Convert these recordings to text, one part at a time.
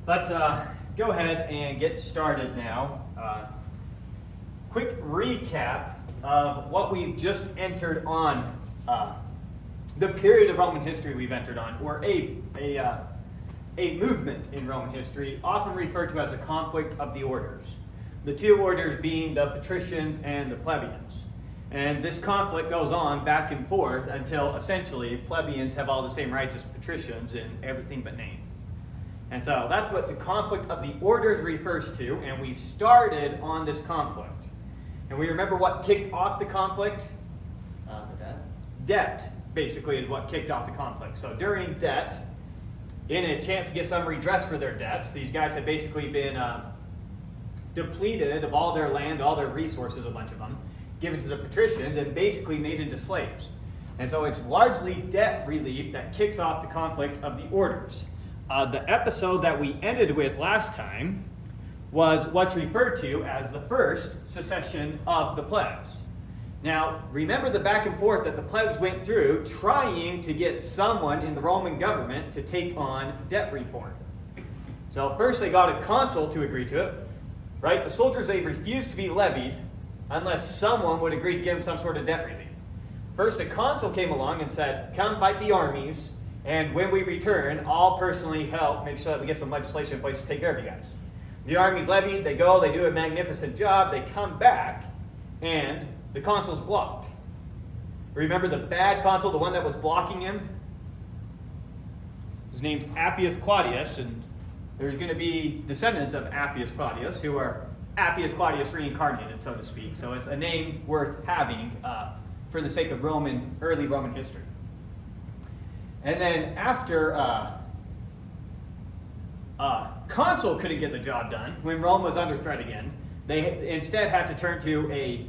Let's go ahead and get started now. Quick recap of what we've just entered on, the period of Roman history we've entered on, or a movement in Roman history, often referred to as a conflict of the orders. The two orders being the patricians and the plebeians. And this conflict goes on back and forth until essentially plebeians have all the same rights as patricians in everything but name. And so that's what the conflict of the orders refers to, and we've started on this conflict. And we remember what kicked off the conflict? The debt? Debt, basically, is what kicked off the conflict. So during debt, in a chance to get some redress for their debts, these guys had basically been depleted of all their land, all their resources, a bunch of them, given to the patricians, and basically made into slaves. And so it's largely debt relief that kicks off the conflict of the orders. The episode that we ended with last time was what's referred to as the first secession of the plebs. Now, remember the back and forth that the plebs went through trying to get someone in the Roman government to take on debt reform. So first they got a consul to agree to it, right? The soldiers, they refused to be levied unless someone would agree to give them some sort of debt relief. First a consul came along and said, come fight the armies, and when we return, I'll personally help make sure that we get some legislation in place to take care of you guys. The army's levied, they go, they do a magnificent job, they come back, and the consul's blocked. Remember the bad consul, the one that was blocking him? His name's Appius Claudius, and there's going to be descendants of Appius Claudius who are Appius Claudius reincarnated, so to speak. So it's a name worth having for the sake of early Roman history. And then after consul couldn't get the job done, when Rome was under threat again, they instead had to turn to a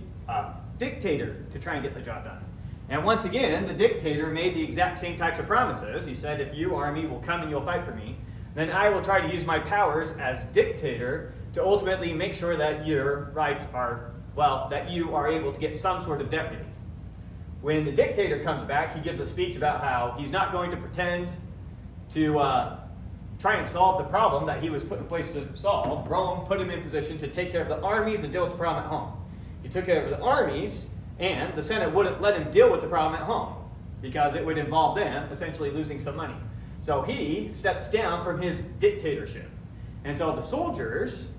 dictator to try and get the job done. And once again, the dictator made the exact same types of promises. He said, if you, army, will come and you'll fight for me, then I will try to use my powers as dictator to ultimately make sure that your rights are, well, that you are able to get some sort of debt relief. When the dictator comes back, he gives a speech about how he's not going to pretend to try and solve the problem that he was put in place to solve. Rome put him in position to take care of the armies and deal with the problem at home. He took care of the armies, and the Senate wouldn't let him deal with the problem at home because it would involve them essentially losing some money. So he steps down from his dictatorship. And so the soldiers,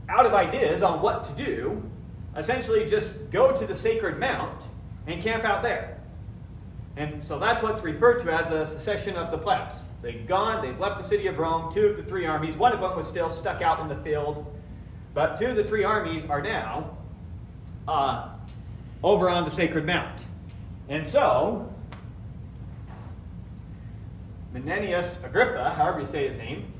out of ideas on what to do, essentially just go to the Sacred Mount and camp out there. And so that's what's referred to as a secession of the plebs. They've left the city of Rome, two of the three armies. One of them was still stuck out in the field, but two of the three armies are now over on the Sacred Mount. And so, Menenius Agrippa, however you say his name,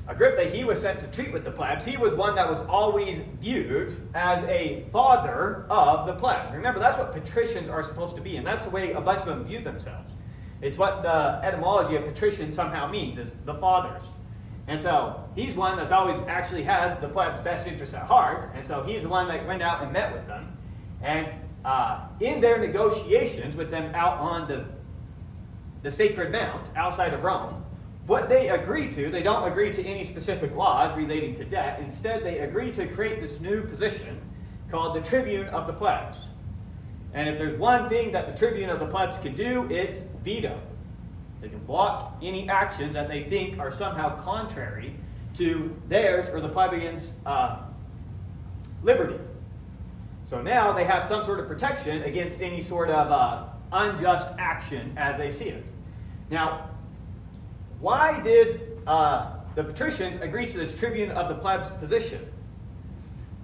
Agrippa, he was sent to treat with the plebs. He was one that was always viewed as a father of the plebs. Remember, that's what patricians are supposed to be, and that's the way a bunch of them view themselves. It's what the etymology of patrician somehow means, is the fathers. And so he's one that's always actually had the plebs' best interests at heart, and so he's the one that went out and met with them. And in their negotiations with them out on the Sacred Mount outside of Rome, what they agree to, they don't agree to any specific laws relating to debt. Instead, they agree to create this new position called the Tribune of the Plebs. And if there's one thing that the Tribune of the Plebs can do, it's veto. They can block any actions that they think are somehow contrary to theirs or the plebeians' liberty. So now they have some sort of protection against any sort of unjust action as they see it. Now, why did the patricians agree to this Tribune of the Plebs position?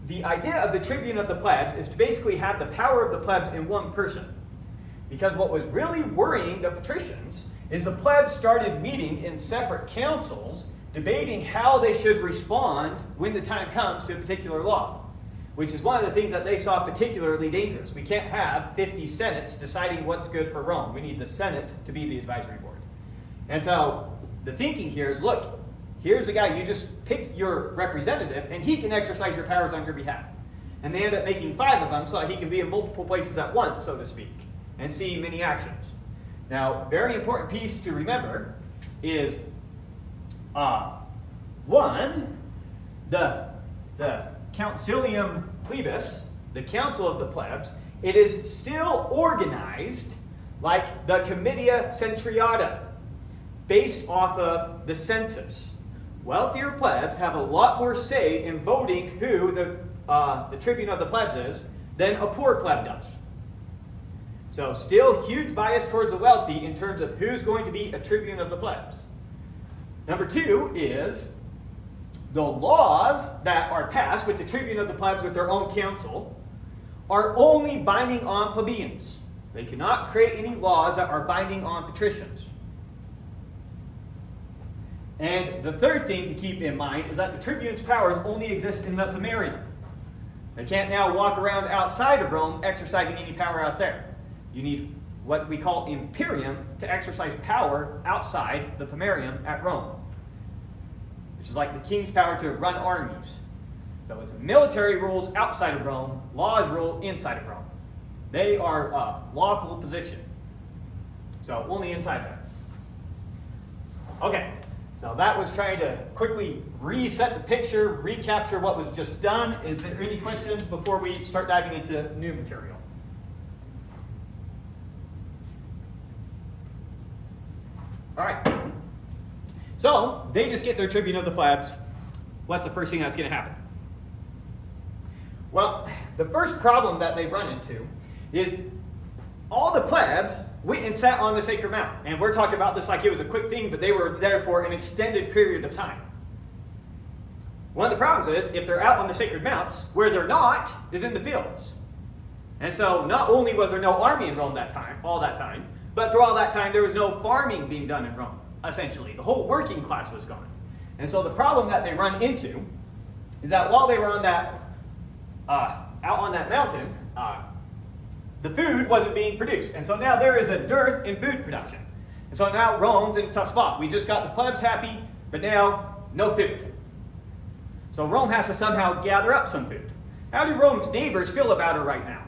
The idea of the Tribune of the Plebs is to basically have the power of the plebs in one person. Because what was really worrying the patricians is the plebs started meeting in separate councils, debating how they should respond when the time comes to a particular law, which is one of the things that they saw particularly dangerous. We can't have 50 senates deciding what's good for Rome. We need the Senate to be the advisory board. And so the thinking here is, look, here's a guy, you just pick your representative, and he can exercise your powers on your behalf. And they end up making 5 of them so that he can be in multiple places at once, so to speak, and see many actions. Now, very important piece to remember is one, the Concilium Plebis, the Council of the Plebs, it is still organized like the Comitia Centriata, based off of the census. Wealthier plebs have a lot more say in voting who the tribune of the plebs is than a poor pleb does. So still huge bias towards the wealthy in terms of who's going to be a tribune of the plebs. Number two is the laws that are passed with the tribune of the plebs with their own council are only binding on plebeians. They cannot create any laws that are binding on patricians. And the third thing to keep in mind is that the tribune's powers only exist in the Pomerium. They can't now walk around outside of Rome exercising any power out there. You need what we call imperium to exercise power outside the Pomerium at Rome, which is like the king's power to run armies. So it's military rules outside of Rome, laws rule inside of Rome. They are a lawful position. So only inside there. Okay, so that was trying to quickly reset the picture, recapture what was just done. Is there any questions before we start diving into new material? All right. So they just get their tribune of the plebs. What's the first thing that's going to happen? Well, the first problem that they run into is all the plebs went and sat on the sacred mount. And we're talking about this like it was a quick thing, but they were there for an extended period of time. One of the problems is, if they're out on the sacred mounts, where they're not is in the fields. And so not only was there no army in Rome all that time, but through all that time there was no farming being done in Rome, essentially. The whole working class was gone. And so the problem that they run into is that while they were on that, out on that mountain, the food wasn't being produced. And so now there is a dearth in food production. And so now Rome's in a tough spot. We just got the plebs happy, but now no food. So Rome has to somehow gather up some food. How do Rome's neighbors feel about her right now?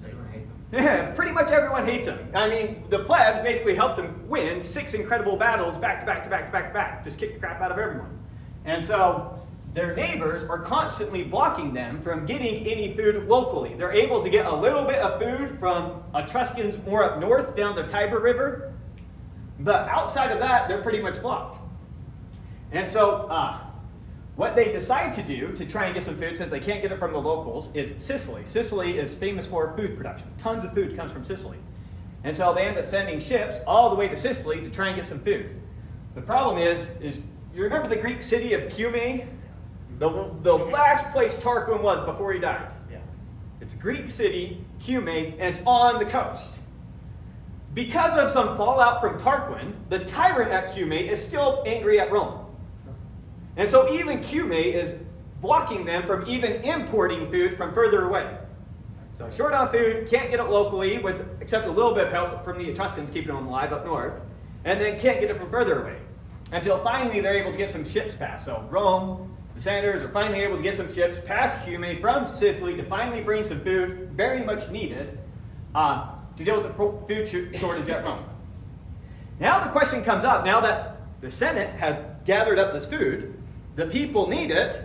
Everyone hates them. Yeah, pretty much everyone hates him. I mean, the plebs basically helped him win 6 incredible battles back to back to back to back to back. Just kick the crap out of everyone. And so their neighbors are constantly blocking them from getting any food locally. They're able to get a little bit of food from Etruscans more up north down the Tiber River. But outside of that, they're pretty much blocked. And so what they decide to do to try and get some food, since they can't get it from the locals, is Sicily. Sicily is famous for food production. Tons of food comes from Sicily. And so they end up sending ships all the way to Sicily to try and get some food. The problem is you remember the Greek city of Cumae? The last place Tarquin was before he died. Yeah. It's a Greek city, Cumae, and it's on the coast. Because of some fallout from Tarquin, the tyrant at Cumae is still angry at Rome. And so even Cumae is blocking them from even importing food from further away. So short on food, can't get it locally, except a little bit of help from the Etruscans keeping them alive up north, and then can't get it from further away. Until finally they're able to get some ships past. So Rome, the senators are finally able to get some ships past Cumae from Sicily to finally bring some food, very much needed, to deal with the food shortage at Rome. Now the question comes up, now that the Senate has gathered up this food, the people need it,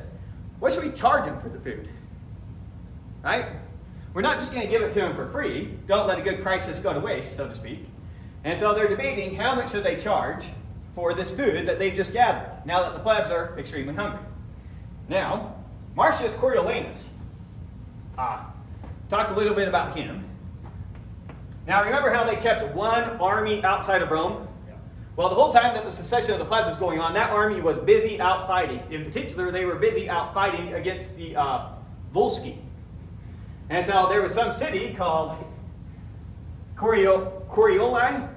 what should we charge them for the food? Right? We're not just going to give it to them for free. Don't let a good crisis go to waste, so to speak. And so they're debating how much should they charge for this food that they just gathered, now that the plebs are extremely hungry. Now, Marcius Coriolanus, talk a little bit about him. Now, remember how they kept one army outside of Rome? Yeah. Well, the whole time that the secession of the plebs was going on, that army was busy out fighting. In particular, they were busy out fighting against the Volsci. And so there was some city called Corioli,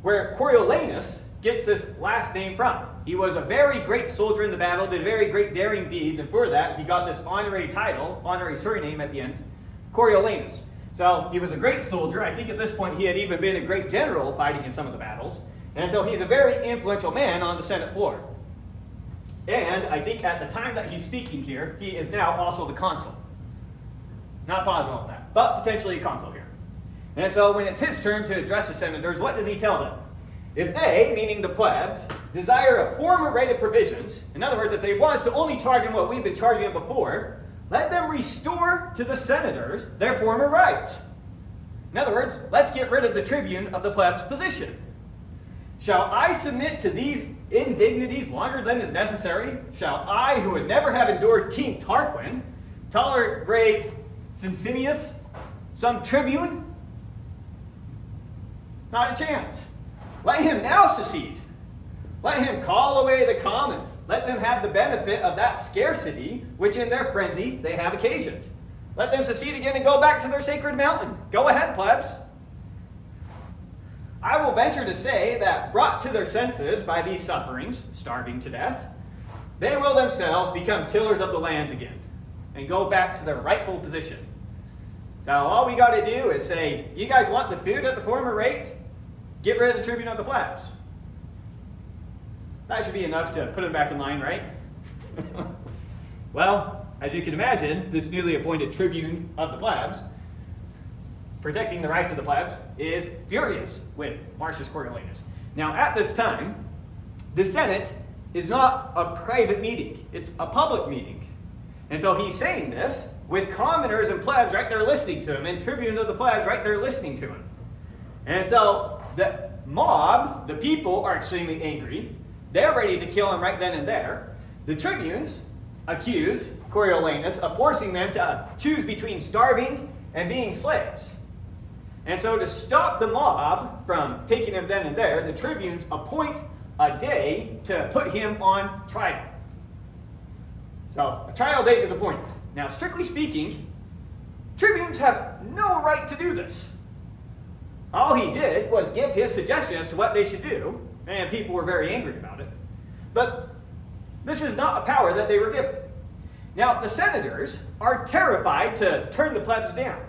where Coriolanus gets this last name from. He was a very great soldier in the battle, did very great daring deeds, and for that he got this honorary title, honorary surname at the end, Coriolanus. So he was a great soldier. I think at this point he had even been a great general fighting in some of the battles. And so he's a very influential man on the Senate floor. And I think at the time that he's speaking here, he is now also the consul. Not positive on that, but potentially a consul here. And so when it's his turn to address the senators, what does he tell them? if they, meaning the plebs, desire a former rate of provisions, in other words, if they want us to only charge them what we've been charging them before, let them restore to the senators their former rights. In other words, let's get rid of the tribune of the plebs' position. Shall I submit to these indignities longer than is necessary? Shall I, who would never have endured King Tarquin, tolerate Cincinius, some tribune? Not a chance. Let him now secede. Let him call away the commons. Let them have the benefit of that scarcity which in their frenzy they have occasioned. Let them secede again and go back to their sacred mountain. Go ahead, plebs. I will venture to say that brought to their senses by these sufferings, starving to death, they will themselves become tillers of the lands again and go back to their rightful position. So all we got to do is say, you guys want the food at the former rate? Get rid of the tribune of the plebs. That should be enough to put them back in line, right? Well, as you can imagine, this newly appointed tribune of the plebs, protecting the rights of the plebs, is furious with Marcius Coriolanus. Now, at this time, the Senate is not a private meeting. It's a public meeting. And so he's saying this with commoners and plebs right there listening to him, and tribunes of the plebs right there listening to him. And so the mob, the people, are extremely angry. They're ready to kill him right then and there. The tribunes accuse Coriolanus of forcing them to choose between starving and being slaves. And so to stop the mob from taking him then and there, the tribunes appoint a day to put him on trial. So a trial date is appointed. Now, strictly speaking, tribunes have no right to do this. All he did was give his suggestion as to what they should do, and people were very angry about it. But this is not a power that they were given. Now, the senators are terrified to turn the plebs down.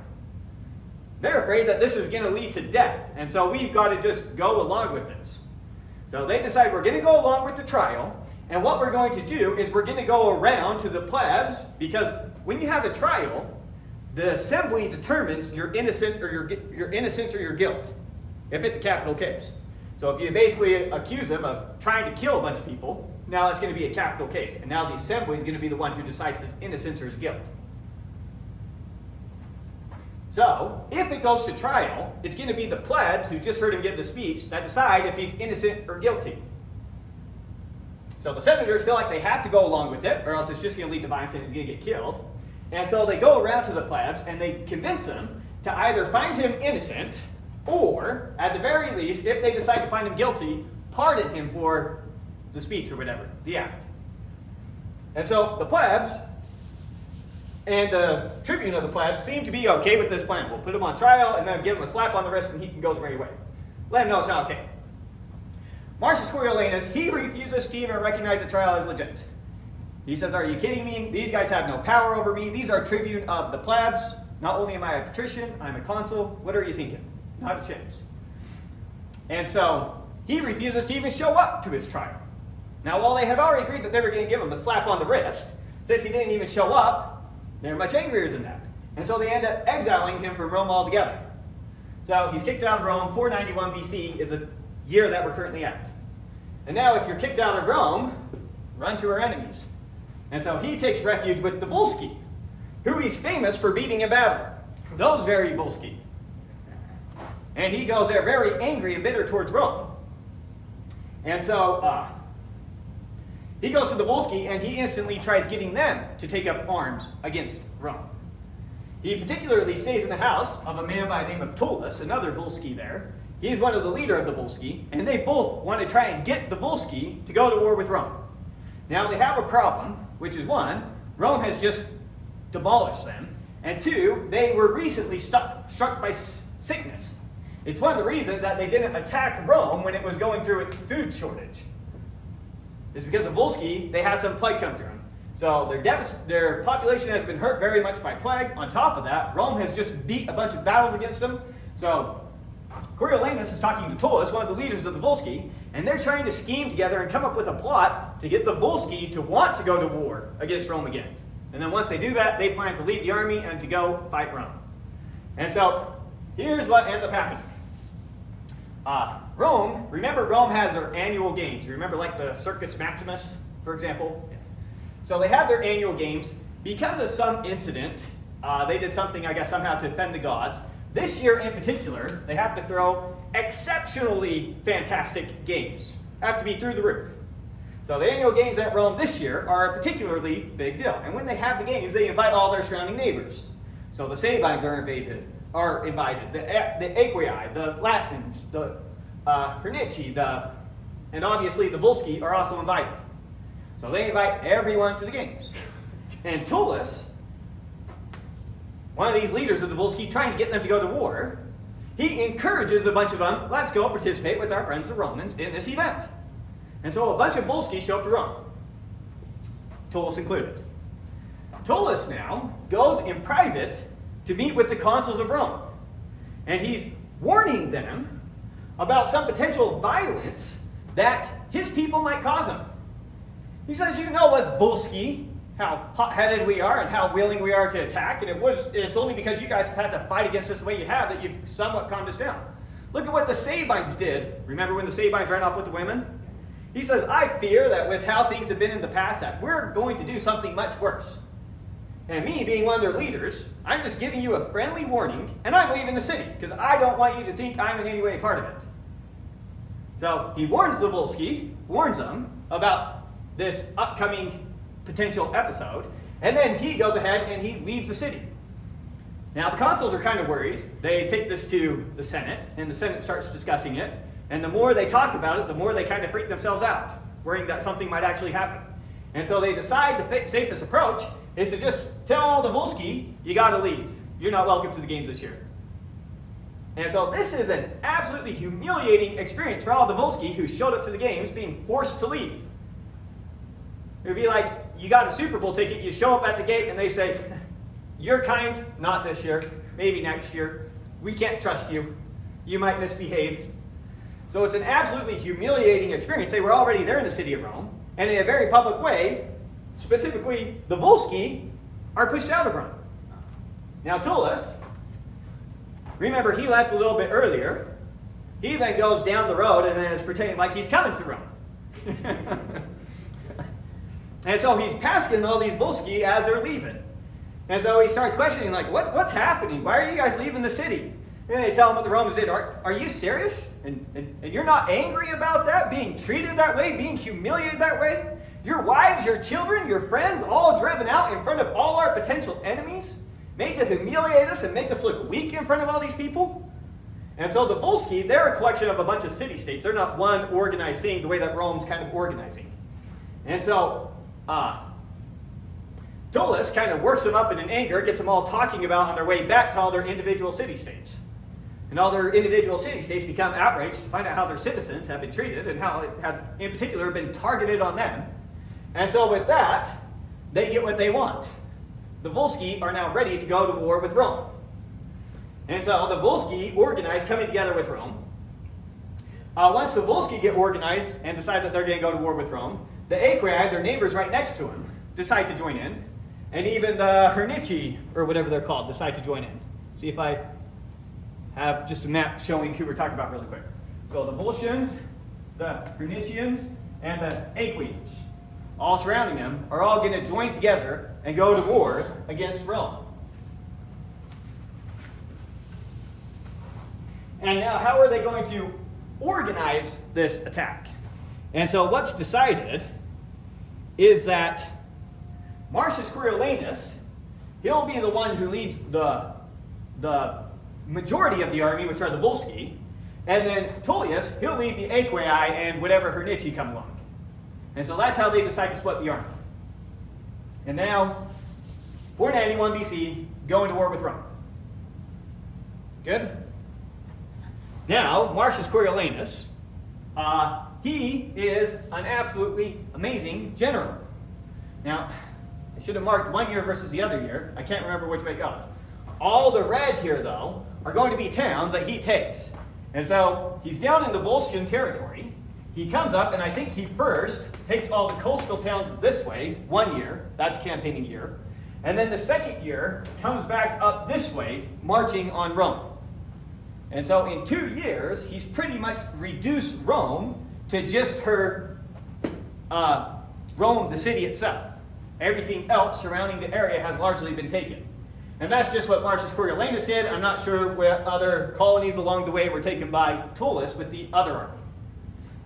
They're afraid that this is going to lead to death, and so we've got to just go along with this. So they decide we're going to go along with the trial, and what we're going to do is we're going to go around to the plebs, because when you have a trial, the assembly determines your innocence or your guilt, if it's a capital case. So if you basically accuse them of trying to kill a bunch of people, now it's going to be a capital case, and now the assembly is going to be the one who decides his innocence or his guilt. So, if it goes to trial, it's going to be the plebs who just heard him give the speech that decide if he's innocent or guilty. So the senators feel like they have to go along with it, or else it's just going to lead to violence and he's going to get killed. And so they go around to the plebs and they convince them to either find him innocent, or, at the very least, if they decide to find him guilty, pardon him for the speech or whatever, the act. And so the plebs and the tribune of the plebs seem to be okay with this plan. We'll put him on trial and then give him a slap on the wrist and he can go his merry way. Let him know it's not okay. Marcius Coriolanus, he refuses to even recognize the trial as legit. He says, are you kidding me? These guys have no power over me. These are tribune of the plebs. Not only am I a patrician, I'm a consul. What are you thinking? Not a chance. And so he refuses to even show up to his trial. Now, while they had already agreed that they were going to give him a slap on the wrist, since he didn't even show up, they're much angrier than that. And so they end up exiling him from Rome altogether. So he's kicked out of Rome. 491 BC is the year that we're currently at. And now if you're kicked out of Rome, run to our enemies. And so he takes refuge with the Volsci, who he's famous for beating in battle. Those very Volsci. And he goes there very angry and bitter towards Rome. And so he goes to the Volsci and he instantly tries getting them to take up arms against Rome. He particularly stays in the house of a man by the name of Tullus, another Volsci there. He's one of the leader of the Volsci, and they both want to try and get the Volsci to go to war with Rome. Now they have a problem, which is one, Rome has just demolished them, and two, they were recently struck by sickness. It's one of the reasons that they didn't attack Rome when it was going through its food shortage. It's because of Volsci, they had some plague come through them. So their population has been hurt very much by plague. On top of that, Rome has just beat a bunch of battles against them. So Coriolanus is talking to Tullus, one of the leaders of the Volsci, and they're trying to scheme together and come up with a plot to get the Volsci to want to go to war against Rome again. And then once they do that, they plan to lead the army and to go fight Rome. And so here's what ends up happening. Rome, remember Rome has their annual games. You remember like the Circus Maximus, for example? So they have their annual games. Because of some incident, they did something, I guess, somehow to offend the gods. This year in particular, they have to throw exceptionally fantastic games. Have to be through the roof. So the annual games at Rome this year are a particularly big deal. And when they have the games, they invite all their surrounding neighbors. So the Sabines are invited, the Aequi, the Latins, the Hernici, and obviously the Volsci are also invited. So they invite everyone to the games. And Tullus, one of these leaders of the Volsci, trying to get them to go to war, he encourages a bunch of them, let's go participate with our friends the Romans in this event. And so a bunch of Volsci show up to Rome, Tullus included. Tullus now goes in private to meet with the consuls of Rome. And he's warning them about some potential violence that his people might cause them. He says, you know us Volsci, how hot-headed we are and how willing we are to attack, and it's only because you guys have had to fight against us the way you have that you've somewhat calmed us down. Look at what the Sabines did. Remember when the Sabines ran off with the women? He says, I fear that with how things have been in the past, that we're going to do something much worse. And me, being one of their leaders, I'm just giving you a friendly warning, and I'm leaving the city, because I don't want you to think I'm in any way part of it. So he warns the Volsci, warns them about this upcoming potential episode, and then he goes ahead and he leaves the city. Now the consuls are kind of worried. They take this to the Senate, and the Senate starts discussing it, and the more they talk about it, the more they kind of freak themselves out, worrying that something might actually happen. And so they decide the safest approach is to just tell the Volsci, you gotta leave. You're not welcome to the games this year. And so this is an absolutely humiliating experience for all the Volsci who showed up to the games being forced to leave. It would be like, you got a Super Bowl ticket, you show up at the gate and they say, you're kind, not this year, maybe next year. We can't trust you. You might misbehave. So it's an absolutely humiliating experience. They were already there in the city of Rome, and in a very public way, specifically the Volsci are pushed out of Rome. Now Tullus, remember he left a little bit earlier. He then goes down the road and is pretending like he's coming to Rome. And so he's passing all these Volsci as they're leaving. And so he starts questioning, like, what's happening? Why are you guys leaving the city? And they tell him what the Romans did. Are you serious? And you're not angry about that? Being treated that way? Being humiliated that way? Your wives, your children, your friends, all driven out in front of all our potential enemies? Made to humiliate us and make us look weak in front of all these people? And so the Volsci, they're a collection of a bunch of city-states. They're not one organized thing the way that Rome's kind of organizing. And so Tullus kind of works them up in an anger, gets them all talking about on their way back to all their individual city-states. And all their individual city-states become outraged to find out how their citizens have been treated and how it had, in particular, been targeted on them. And so with that, they get what they want. The Volsci are now ready to go to war with Rome. And so the Volsci organize coming together with Rome. Once the Volsci get organized and decide that they're going to go to war with Rome, the Aequi, their neighbors right next to them, decide to join in. And even the Hernici, or whatever they're called, decide to join in. See if I have just a map showing who we're talking about really quick. So the Volscians, the Hernicians, and the Aequians, all surrounding them, are all going to join together and go to war against Rome. And now, how are they going to organize this attack? And so what's decided is that Marcius Coriolanus, he'll be the one who leads the majority of the army, which are the Volsci, and then Tullius, he'll lead the Aequi and whatever Hernici come along. And so that's how they decide to split the army. And now, 491 BC, going to war with Rome. Good? Now, Marcius Coriolanus, he is an absolutely amazing general. Now, I should have marked 1 year versus the other year. I can't remember which way it goes. All the red here, though, are going to be towns that he takes. And so he's down in the Volscian territory. He comes up, and I think he first takes all the coastal towns this way, 1 year. That's a campaigning year. And then the second year comes back up this way, marching on Rome. And so in 2 years, he's pretty much reduced Rome to just her, Rome, the city itself. Everything else surrounding the area has largely been taken. And that's just what Marcius Coriolanus did. I'm not sure what other colonies along the way were taken by Tullus with the other army.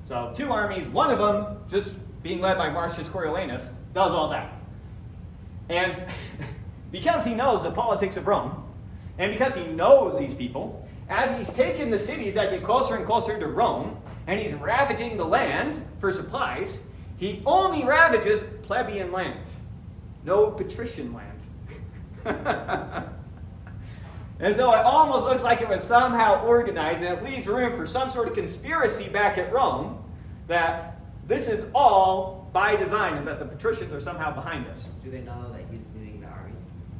So 2 armies, one of them, just being led by Marcius Coriolanus, does all that. And because he knows the politics of Rome, and because he knows these people, as he's taken the cities that get closer and closer to Rome, and he's ravaging the land for supplies, he only ravages plebeian land, no patrician land. And so it almost looks like it was somehow organized, and it leaves room for some sort of conspiracy back at Rome that this is all by design and that the patricians are somehow behind this. Do they know that he's leading the army,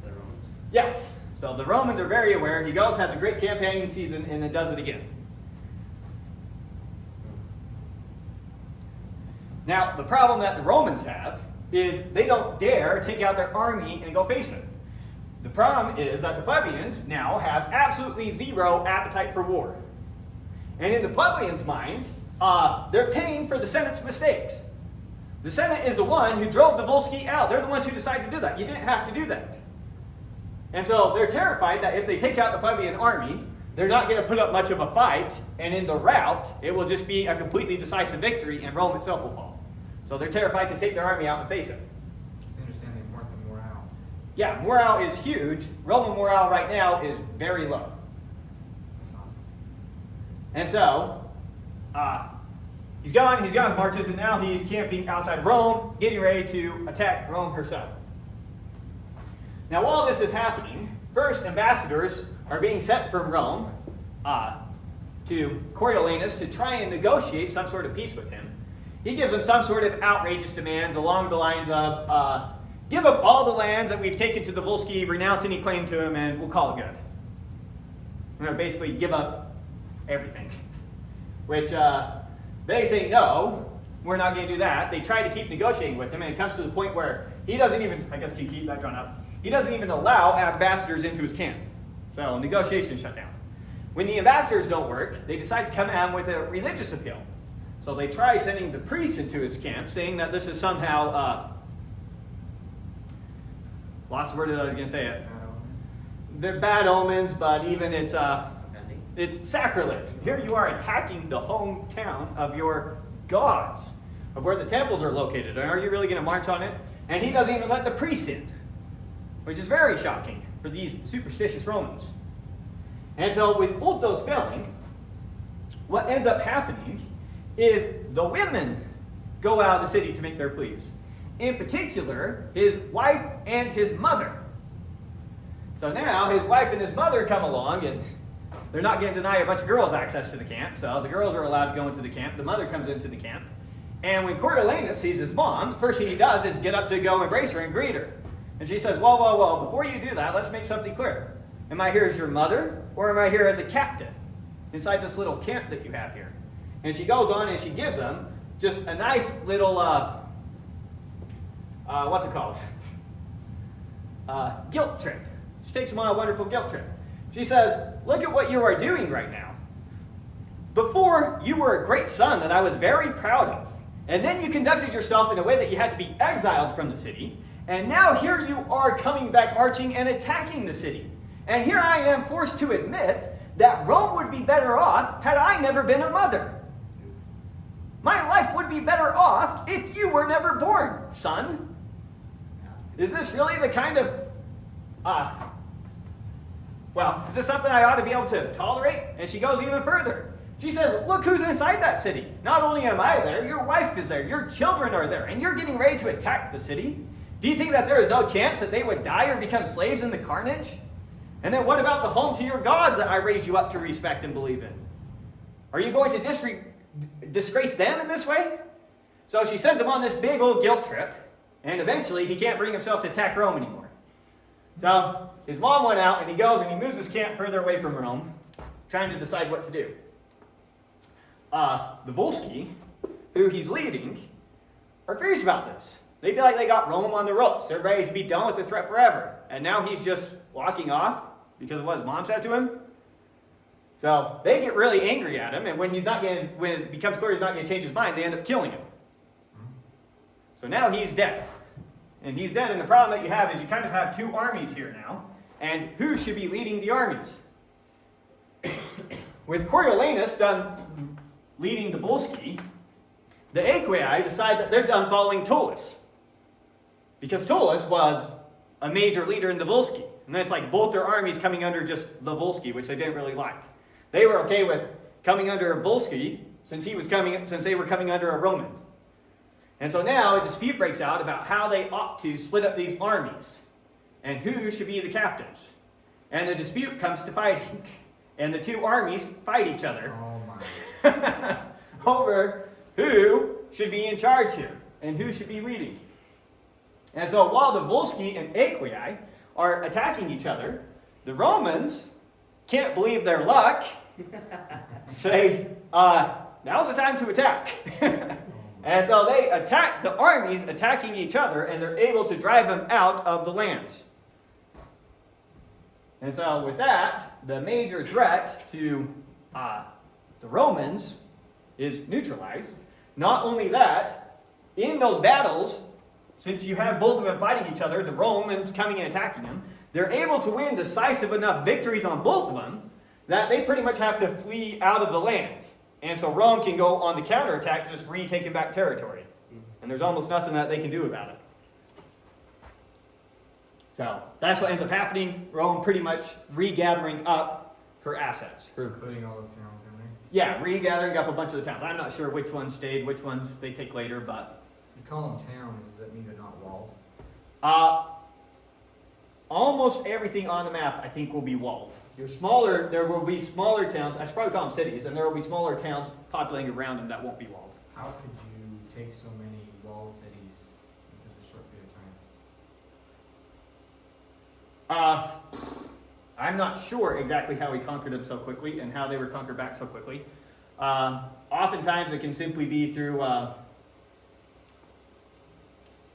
the Romans? Yes. So the Romans are very aware. He goes, has a great campaigning season, and then does it again. Now, the problem that the Romans have is they don't dare take out their army and go face it. The problem is that the plebeians now have absolutely zero appetite for war. And in the plebeians' minds, they're paying for the Senate's mistakes. The Senate is the one who drove the Volsci out. They're the ones who decided to do that. You didn't have to do that. And so they're terrified that if they take out the plebeian army, they're not going to put up much of a fight, and in the rout, it will just be a completely decisive victory, and Rome itself will fall. So they're terrified to take their army out and face it. They understand the importance of morale. Yeah, morale is huge. Roman morale right now is very low. That's awesome. And so, he's gone his marches, and now he's camping outside of Rome, getting ready to attack Rome herself. Now, while this is happening, first ambassadors are being sent from Rome to Coriolanus to try and negotiate some sort of peace with him. He gives them some sort of outrageous demands along the lines of, give up all the lands that we've taken to the Volsci, renounce any claim to them, and we'll call it good. We're going to basically give up everything. Which they say, no, we're not going to do that. They try to keep negotiating with him, and it comes to the point where he doesn't even, I guess keep that drawn up, he doesn't even allow ambassadors into his camp. So negotiations shut down. When the ambassadors don't work, they decide to come at him with a religious appeal. So they try sending the priests into his camp, saying that this is somehow, lost the word that I was going to say it. They're bad omens, but even it's sacrilege. Here you are attacking the hometown of your gods, of where the temples are located. And are you really going to march on it? And he doesn't even let the priests in, which is very shocking for these superstitious Romans. And so with both those failing, what ends up happening is the women go out of the city to make their pleas. In particular, his wife and his mother. So now his wife and his mother come along, and they're not going to deny a bunch of girls access to the camp. So the girls are allowed to go into the camp. The mother comes into the camp. And when Coriolanus sees his mom, the first thing he does is get up to go embrace her and greet her. And she says, whoa, whoa, whoa, before you do that, let's make something clear. Am I here as your mother, or am I here as a captive inside this little camp that you have here? And she goes on and she gives him just a nice little, what's it called? Guilt trip. She takes him on a wonderful guilt trip. She says, look at what you are doing right now. Before, you were a great son that I was very proud of. And then you conducted yourself in a way that you had to be exiled from the city. And now here you are coming back marching and attacking the city. And here I am forced to admit that Rome would be better off had I never been a mother. My life would be better off if you were never born, son. Is this really the kind of, is this something I ought to be able to tolerate? And she goes even further. She says, look who's inside that city. Not only am I there, your wife is there, your children are there, and you're getting ready to attack the city. Do you think that there is no chance that they would die or become slaves in the carnage? And then what about the home to your gods that I raised you up to respect and believe in? Are you going to disgrace them in this way? So she sends him on this big old guilt trip, and eventually he can't bring himself to attack Rome anymore. So his mom went out, and he goes and he moves his camp further away from Rome, trying to decide what to do. The Volsci, who he's leading, are furious about this. They feel like they got Rome on the ropes. They're ready to be done with the threat forever. And now he's just walking off because of what his mom said to him. So they get really angry at him, and when it becomes clear he's not going to change his mind, they end up killing him. So now he's dead. And he's dead, and the problem that you have is you kind of have two armies here now, and who should be leading the armies? With Coriolanus done leading the Volsci, the Aequi decide that they're done following Tullus. Because Tullus was a major leader in the Volsci. And it's like both their armies coming under just the Volsci, which they didn't really like. They were okay with coming under a Volsci since they were coming under a Roman. And so now a dispute breaks out about how they ought to split up these armies and who should be the captains. And the dispute comes to fighting. And the two armies fight each other over who should be in charge here and who should be leading. And so while the Volsci and Aequi are attacking each other, the Romans can't believe their luck. Say, now's the time to attack. And so they attack the armies attacking each other, and they're able to drive them out of the lands. And so with that, the major threat to the Romans is neutralized. Not only that, in those battles, since you have both of them fighting each other, the Romans coming and attacking them, they're able to win decisive enough victories on both of them that they pretty much have to flee out of the land. And so Rome can go on the counterattack, just retaking back territory. And there's almost nothing that they can do about it. So that's what ends up happening. Rome pretty much regathering up her assets. Including all those towns, don't they? Yeah, regathering up a bunch of the towns. I'm not sure which ones stayed, which ones they take later, but... You call them towns, does that mean they're not walled? Almost everything on the map, I think, will be walled. There will be smaller towns, I should probably call them cities, and there will be smaller towns populating around them that won't be walled. How could you take so many walled cities in such a short period of time? I'm not sure exactly how he conquered them so quickly and how they were conquered back so quickly. Oftentimes it can simply be through,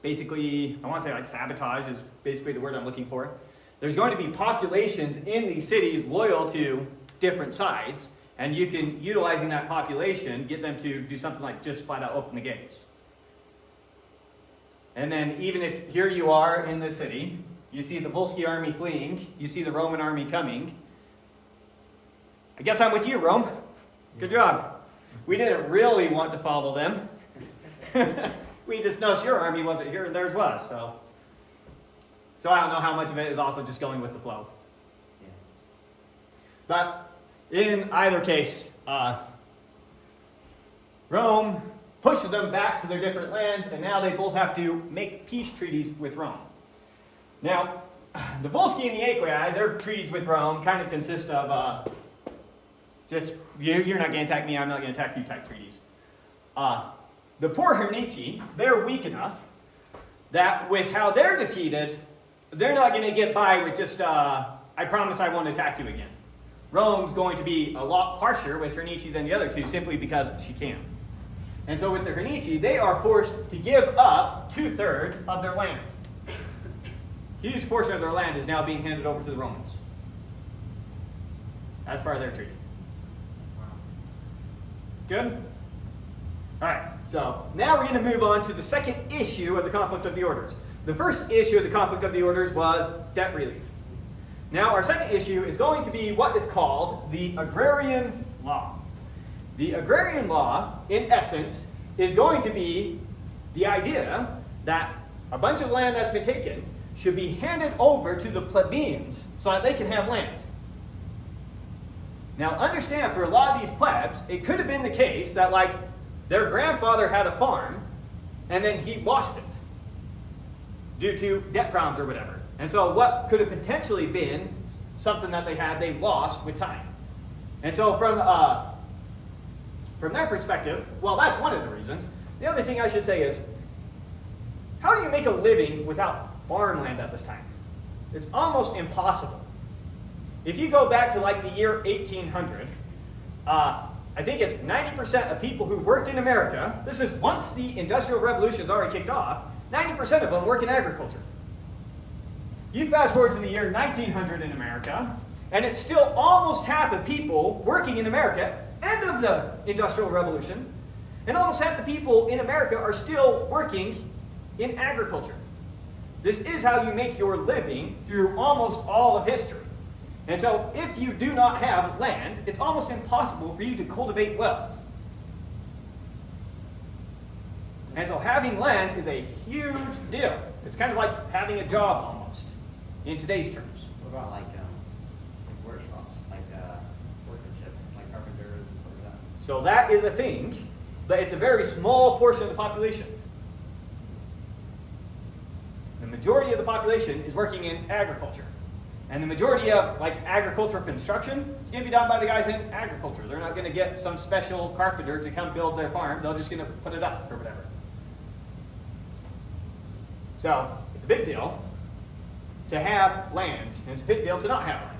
basically, I want to say like sabotage is basically the word I'm looking for. There's going to be populations in these cities loyal to different sides, and you can, utilizing that population, get them to do something like just flat out open the gates. And then even if here you are in the city, you see the Volsci army fleeing, you see the Roman army coming. I guess I'm with you, Rome. Good job. We didn't really want to follow them. We just know your army wasn't here and theirs was, So I don't know how much of it is also just going with the flow. Yeah. But in either case, Rome pushes them back to their different lands, and now they both have to make peace treaties with Rome. Now, the Volsci and the Aequi, their treaties with Rome kind of consist of just, you're not going to attack me, I'm not going to attack you type treaties. The poor Hernici, they're weak enough that with how they're defeated, they're not going to get by with just, I promise I won't attack you again. Rome's going to be a lot harsher with Hernici than the other two, simply because she can. And so with the Hernici, they are forced to give up 2/3 of their land. Huge portion of their land is now being handed over to the Romans as part of their treaty. Wow. Good? Alright, so now we're going to move on to the second issue of the conflict of the orders. The first issue of the conflict of the orders was debt relief. Now our second issue is going to be what is called the Agrarian Law. The Agrarian Law, in essence, is going to be the idea that a bunch of land that's been taken should be handed over to the plebeians so that they can have land. Now understand, for a lot of these plebs, it could have been the case that like their grandfather had a farm and then he lost it due to debt problems or whatever. And so what could have potentially been something that they lost with time. And so from their perspective, well, that's one of the reasons. The other thing I should say is, how do you make a living without farmland at this time? It's almost impossible. If you go back to like the year 1800, I think it's 90% of people who worked in America, this is once the Industrial Revolution has already kicked off, 90% of them work in agriculture. You fast forward to the year 1900 in America, And it's still almost half the people working in America, end of the Industrial Revolution, and almost half the people in America are still working in agriculture. This is how you make your living through almost all of history. And so if you do not have land, it's almost impossible for you to cultivate wealth. And so having land is a huge deal. It's kind of like having a job almost, in today's terms. What about like workshops, like workmanship, like carpenters and stuff like that? So that is a thing, but it's a very small portion of the population. The majority of the population is working in agriculture. And the majority of like agricultural construction is going to be done by the guys in agriculture. They're not going to get some special carpenter to come build their farm. They're just going to put it up or whatever. So it's a big deal to have land, and it's a big deal to not have land.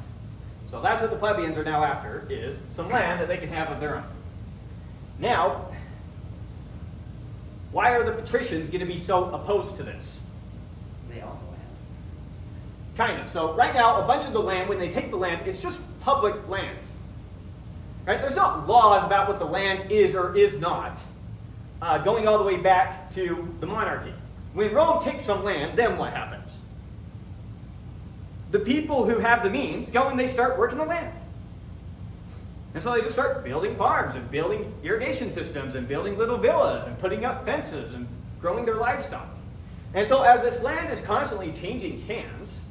So that's what the plebeians are now after, is some land that they can have of their own. Now, why are the patricians going to be so opposed to this? They own the land. Kind of. So right now, a bunch of the land, when they take the land, it's just public land. Right? There's not laws about what the land is or is not, going all the way back to the monarchy. When Rome takes some land, then what happens? The people who have the means go and they start working the land. And so they just start building farms and building irrigation systems and building little villas and putting up fences and growing their livestock. And so as this land is constantly changing hands,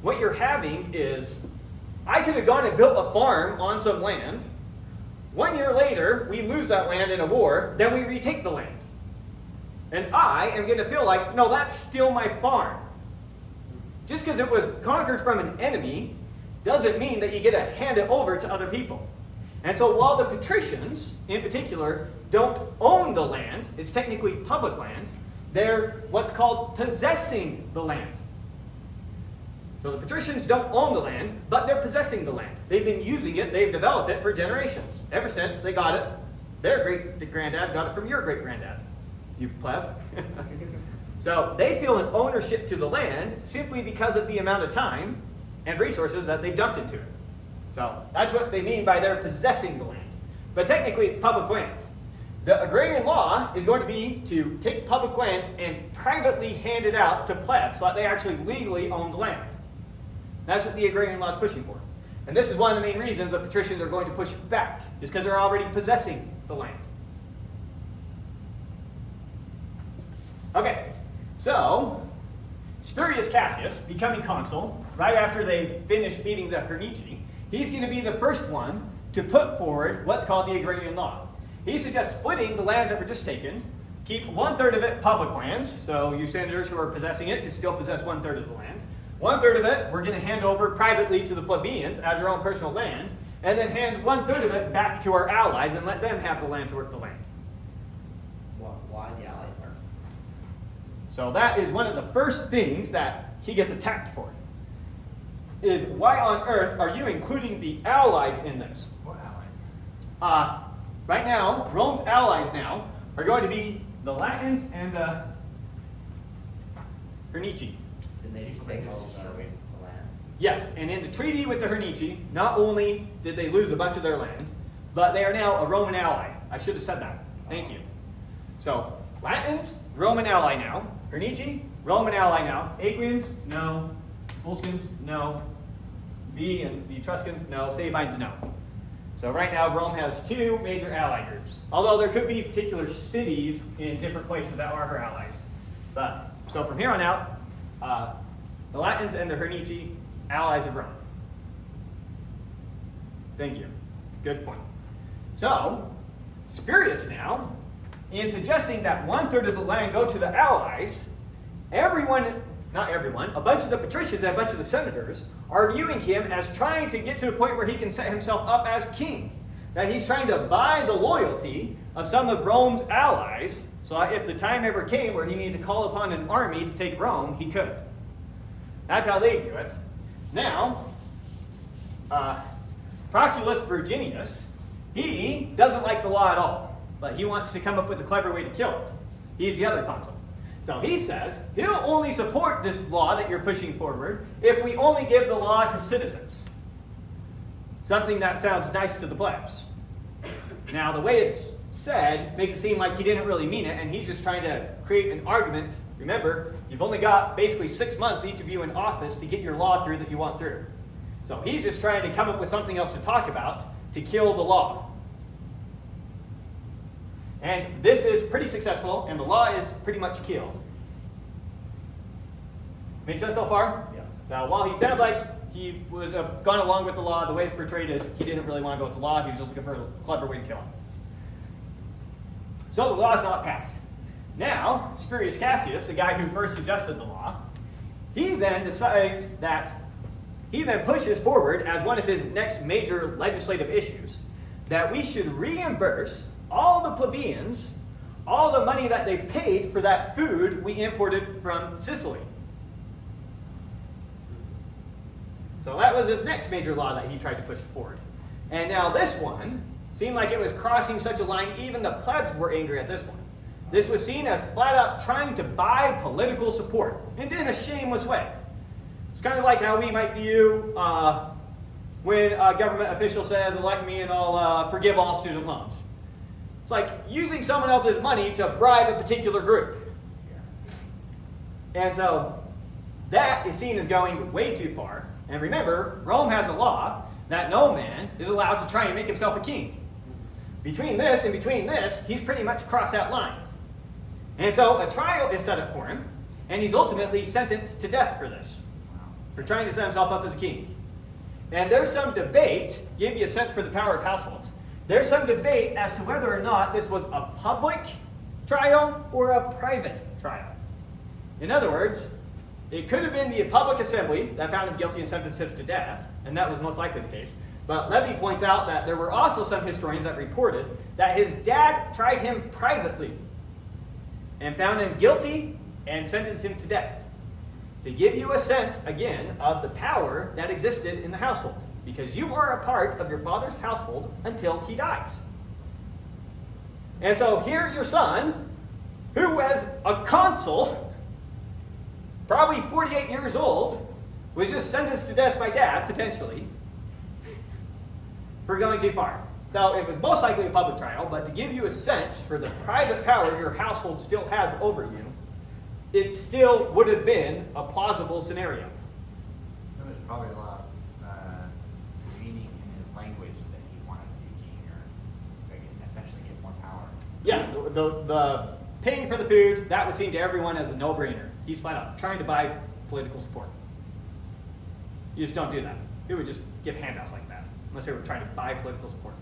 what you're having is, I could have gone and built a farm on some land. 1 year later, we lose that land in a war, then we retake the land. And I am going to feel like, no, that's still my farm. Just because it was conquered from an enemy doesn't mean that you get to hand it over to other people. And so while the patricians, in particular, don't own the land, it's technically public land, they're what's called possessing the land. So the patricians don't own the land, but they're possessing the land. They've been using it, they've developed it for generations. Ever since they got it, their great-granddad got it from your great-granddad. You pleb. So they feel an ownership to the land simply because of the amount of time and resources that they've dumped into it. So that's what they mean by they're possessing the land. But technically it's public land. The Agrarian Law is going to be to take public land and privately hand it out to plebs so that they actually legally own the land. That's what the Agrarian Law is pushing for. And this is one of the main reasons that patricians are going to push back, is because they're already possessing the land. Okay, so Spurius Cassius, becoming consul, right after they finish beating the Hernici, he's going to be the first one to put forward what's called the Agrarian Law. He suggests splitting the lands that were just taken, keep 1/3 of it public lands, so you senators who are possessing it can still possess 1/3 of the land. 1/3 of it we're going to hand over privately to the plebeians as their own personal land, and then hand 1/3 of it back to our allies and let them have the land to work the land. Why the ally part? So that is one of the first things that he gets attacked for, is why on earth are you including the allies in this? What allies? Right now, Rome's allies now are going to be the Latins and the Hernici. Did they just take all the land? Yes, and in the treaty with the Hernici, not only did they lose a bunch of their land, but they are now a Roman ally. I should have said that. Thank you. So, Latins, Roman ally now. Hernici, Roman ally now. Aequians, no. Volscians, no. Veii and the Etruscans, no. Sabines, no. So right now, Rome has 2 major ally groups. Although there could be particular cities in different places that are her allies. But, so from here on out, the Latins and the Hernici, allies of Rome. Thank you. Good point. So, Spurius now, in suggesting that 1/3 of the land go to the allies, not everyone, a bunch of the patricians and a bunch of the senators are viewing him as trying to get to a point where he can set himself up as king. That he's trying to buy the loyalty of some of Rome's allies, so that if the time ever came where he needed to call upon an army to take Rome, he could. That's how they view it. Now, Proculus Virginius, he doesn't like the law at all, but he wants to come up with a clever way to kill it. He's the other consul. So he says he'll only support this law that you're pushing forward if we only give the law to citizens. something that sounds nice to the plebs. Now, the way it's said makes it seem like he didn't really mean it, and he's just trying to create an argument. Remember, you've only got basically 6 months, each of you in office, to get your law through that you want through. So he's just trying to come up with something else to talk about to kill the law. And this is pretty successful, and the law is pretty much killed. Make sense so far? Yeah. Now, while he sounds like he was gone along with the law, the way it's portrayed is he didn't really want to go with the law. He was just looking for a clever way to kill him. So the law is not passed. Now, Spurius Cassius, the guy who first suggested the law, he then decides that he then pushes forward as one of his next major legislative issues that we should reimburse all the plebeians all the money that they paid for that food we imported from Sicily. So that was his next major law that he tried to push forward. And now this one seemed like it was crossing such a line, even the plebs were angry at this one. This was seen as flat out trying to buy political support, and in a shameless way. It's kind of like how we might view when a government official says, elect me and I'll forgive all student loans. It's like using someone else's money to bribe a particular group. Yeah. And so that is seen as going way too far. And remember, Rome has a law that no man is allowed to try and make himself a king. Between this and between this, he's pretty much crossed that line. And so a trial is set up for him, and he's ultimately sentenced to death for this, for trying to set himself up as a king. And there's some debate, give you a sense for the power of households. There's some debate as to whether or not this was a public trial or a private trial. In other words, it could have been the public assembly that found him guilty and sentenced him to death, and that was most likely the case. But Levi points out that there were also some historians that reported that his dad tried him privately and found him guilty and sentenced him to death. To give you a sense, again, of the power that existed in the household. Because you are a part of your father's household until he dies. And so here your son, who was a consul, probably 48 years old, was just sentenced to death by dad, potentially, for going too far. So it was most likely a public trial, but to give you a sense for the private power your household still has over you, it still would have been a plausible scenario. There was probably a lot of meaning in his language that he wanted to be king, or like, essentially get more power. Yeah, the paying for the food, that would seem to everyone as a no-brainer. He's flat out trying to buy political support. You just don't do that. Who would just give handouts like that, unless they were trying to buy political support.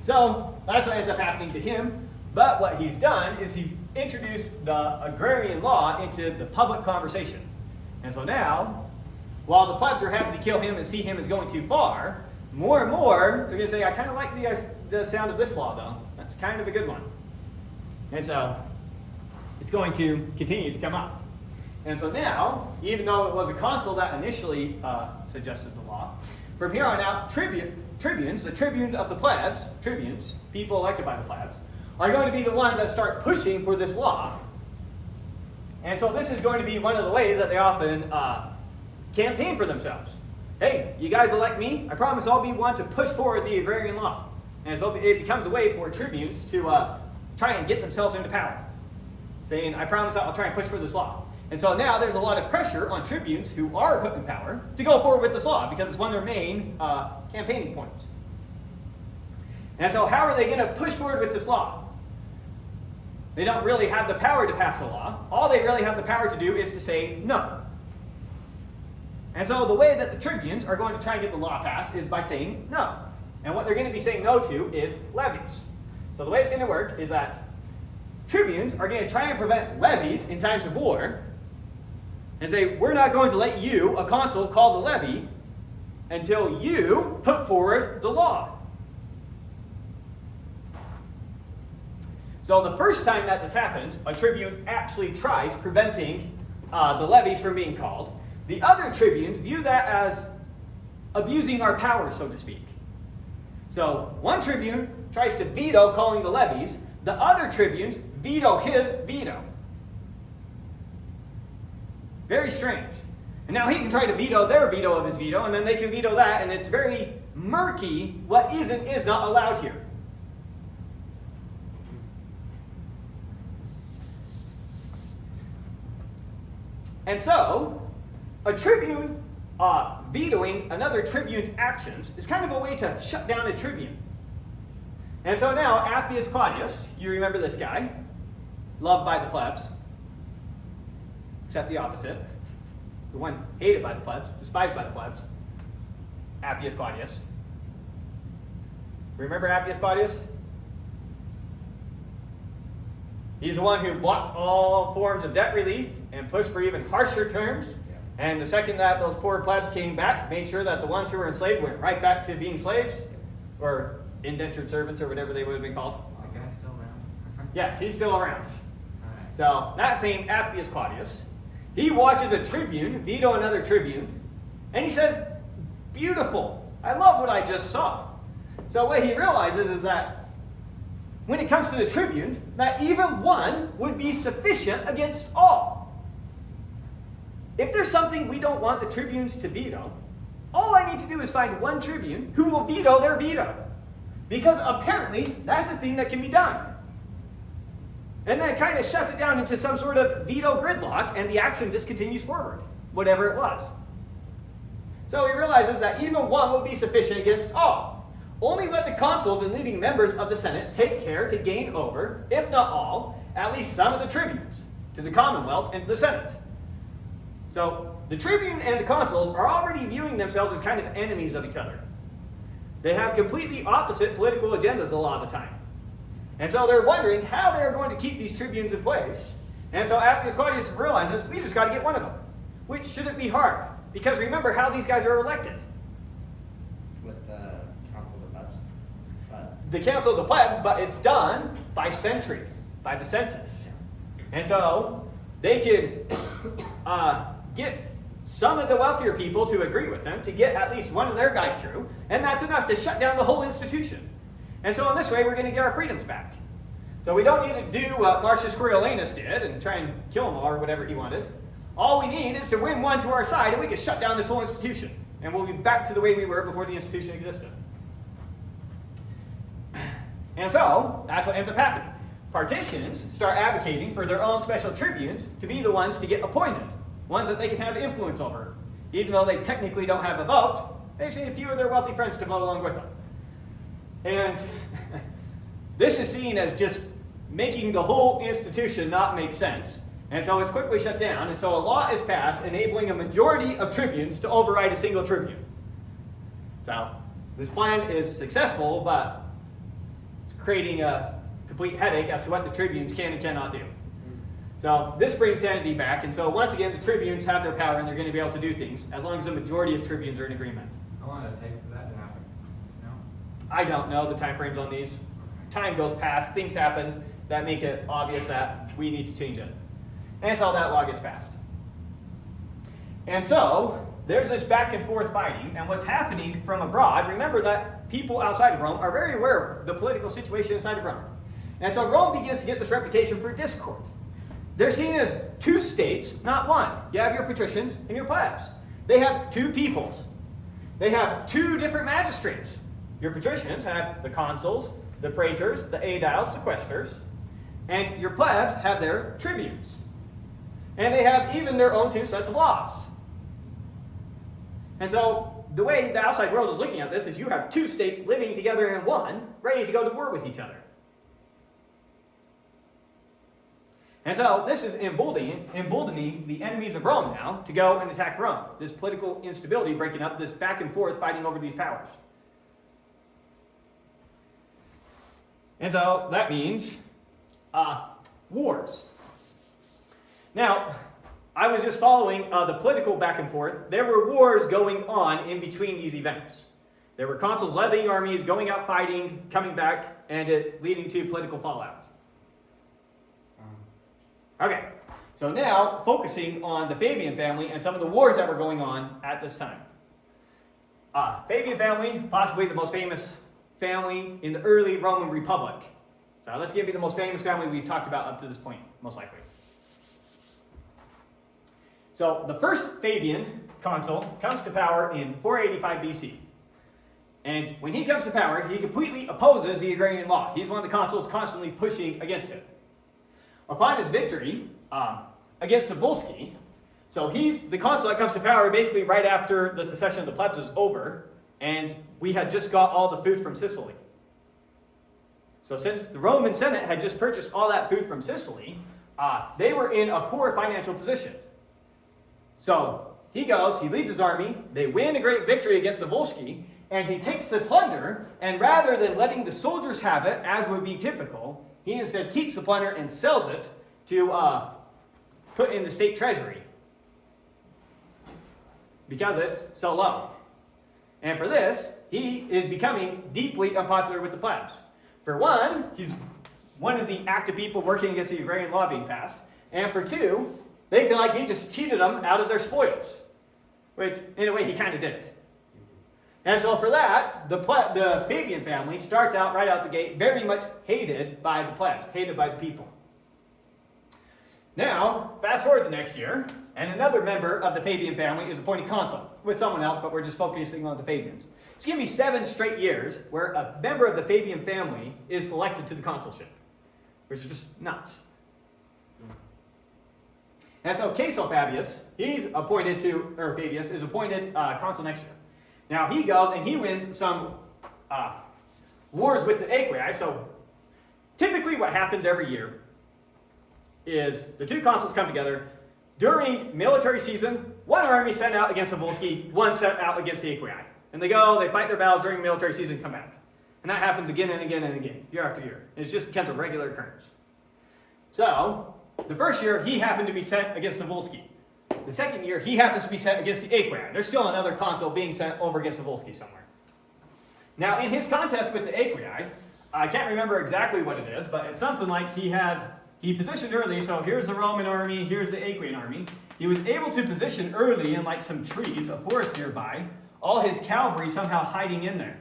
So that's what ends up happening to him. But what he's done is he introduced the agrarian law into the public conversation. And so now, while the plebs are happy to kill him and see him as going too far, more and more they're going to say, I kind of like the sound of this law, though. That's kind of a good one. And so it's going to continue to come up. And so now, even though it was a consul that initially suggested the law, from here on out, tribunes, the tribune of the plebs, tribunes, people elected by the plebs, are going to be the ones that start pushing for this law. And so this is going to be one of the ways that they often campaign for themselves. Hey, you guys elect me, I promise I'll be one to push forward the agrarian law. And so it becomes a way for tribunes to try and get themselves into power, saying, I promise that I'll try and push for this law. And so now there's a lot of pressure on tribunes who are put in power to go forward with this law because it's one of their main campaigning points. And so how are they going to push forward with this law? They don't really have the power to pass the law. All they really have the power to do is to say no. And so the way that the tribunes are going to try and get the law passed is by saying no. And what they're going to be saying no to is levies. So the way it's going to work is that tribunes are going to try and prevent levies in times of war and say, we're not going to let you, a consul, call the levy until you put forward the law. So the first time that this happens, a tribune actually tries preventing the levies from being called. The other tribunes view that as abusing our power, so to speak. So one tribune tries to veto calling the levies. The other tribunes veto his veto. Very strange. And now he can try to veto their veto of his veto, and then they can veto that, and it's very murky what is and is not allowed here. And so, a tribune vetoing another tribune's actions is kind of a way to shut down a tribune. And so now, Appius Claudius, you remember this guy, loved by the plebs, except the opposite. The one hated by the plebs, despised by the plebs, Appius Claudius. Remember Appius Claudius? He's the one who blocked all forms of debt relief and pushed for even harsher terms. And the second that those poor plebs came back, made sure that the ones who were enslaved went right back to being slaves, or indentured servants, or whatever they would have been called. The guy's still around? Yes, he's still around. Alright. So that same Appius Claudius, he watches a tribune veto another tribune, and he says, beautiful, I love what I just saw. So what he realizes is that when it comes to the tribunes, that even one would be sufficient against all. If there's something we don't want the tribunes to veto, all I need to do is find one tribune who will veto their veto. Because apparently, that's a thing that can be done. And then it kind of shuts it down into some sort of veto gridlock, and the action just continues forward, whatever it was. So he realizes that even one will be sufficient against all. Only let the consuls and leading members of the Senate take care to gain over, if not all, at least some of the tribunes, to the Commonwealth and the Senate. So the tribune and the consuls are already viewing themselves as kind of enemies of each other. They have completely opposite political agendas a lot of the time. And so they're wondering how they're going to keep these tribunes in place. And so Appius Claudius realizes we just got to get one of them, which shouldn't be hard. Because remember how these guys are elected. With the Council of the Plebs. The Council of the Plebs, but it's done by centuries, by the census. And so they could get some of the wealthier people to agree with them to get at least one of their guys through, and that's enough to shut down the whole institution. And so in this way, we're going to get our freedoms back. So we don't need to do what Marcius Coriolanus did and try and kill him all or whatever he wanted. All we need is to win one to our side, and we can shut down this whole institution. And we'll be back to the way we were before the institution existed. And so, that's what ends up happening. Partitions start advocating for their own special tribunes to be the ones to get appointed. Ones that they can have influence over. Even though they technically don't have a vote, they just need a few of their wealthy friends to vote along with them. And this is seen as just making the whole institution not make sense. And so it's quickly shut down. And so a law is passed enabling a majority of tribunes to override a single tribune. So this plan is successful, but it's creating a complete headache as to what the tribunes can and cannot do. So this brings sanity back, and so once again the tribunes have their power and they're going to be able to do things as long as the majority of tribunes are in agreement. How long did it take for that to happen? No? I don't know the time frames on these. Time goes past, things happen that make it obvious that we need to change it. And so that law gets passed. And so there's this back and forth fighting, and what's happening from abroad, remember that people outside of Rome are very aware of the political situation inside of Rome. And so Rome begins to get this reputation for discord. They're seen as two states, not one. You have your patricians and your plebs. They have two peoples. They have two different magistrates. Your patricians have the consuls, the praetors, the aediles, the quaestors, and your plebs have their tribunes. And they have even their own two sets of laws. And so the way the outside world is looking at this is you have two states living together in one, ready to go to war with each other. And so this is emboldening the enemies of Rome now to go and attack Rome. This political instability breaking up, this back and forth fighting over these powers. And so that means wars. Now, I was just following the political back and forth. There were wars going on in between these events. There were consuls levying armies, going out fighting, coming back, and it leading to political fallout. Okay, so now focusing on the Fabian family and some of the wars that were going on at this time. Fabian family, possibly the most famous family in the early Roman Republic. So let's give you the most famous family we've talked about up to this point, most likely. So the first Fabian consul comes to power in 485 BC. And when he comes to power, he completely opposes the Agrarian Law. He's one of the consuls constantly pushing against it. Upon his victory against the Volsci, so he's the consul that comes to power basically right after the secession of the Plebs was over, and we had just got all the food from Sicily. So since the Roman Senate had just purchased all that food from Sicily, they were in a poor financial position. So he goes, he leads his army, they win a great victory against the Volsci, and he takes the plunder, and rather than letting the soldiers have it, as would be typical, he instead keeps the plunder and sells it to put in the state treasury, because it's so low. And for this, he is becoming deeply unpopular with the plebs. For one, he's one of the active people working against the Agrarian Law being passed. And for two, they feel like he just cheated them out of their spoils. Which, in a way, he kind of did. And so for that, the Fabian family starts out right out the gate very much hated by the plebs, hated by the people. Now, fast forward to next year, and another member of the Fabian family is appointed consul with someone else, but we're just focusing on the Fabians. It's going to be 7 straight years where a member of the Fabian family is selected to the consulship, which is just nuts. And so Fabius, he's appointed to, or Fabius is appointed consul next year. Now he goes and he wins some wars with the Aequi. So typically what happens every year is the two consuls come together. During military season, one army sent out against the Volsci, one sent out against the Aequi. And they go, they fight their battles during military season and come back. And that happens again and again and again, year after year. It just becomes a regular occurrence. So, the first year, he happened to be sent against the Volsci. The second year, he happens to be sent against the Aequi. There's still another consul being sent over against the Volsci somewhere. Now, in his contest with the Aequi, I can't remember exactly what it is, but it's something like he positioned early, so here's the Roman army, here's the Aequian army. He was able to position early in like some trees, a forest nearby, all his cavalry somehow hiding in there.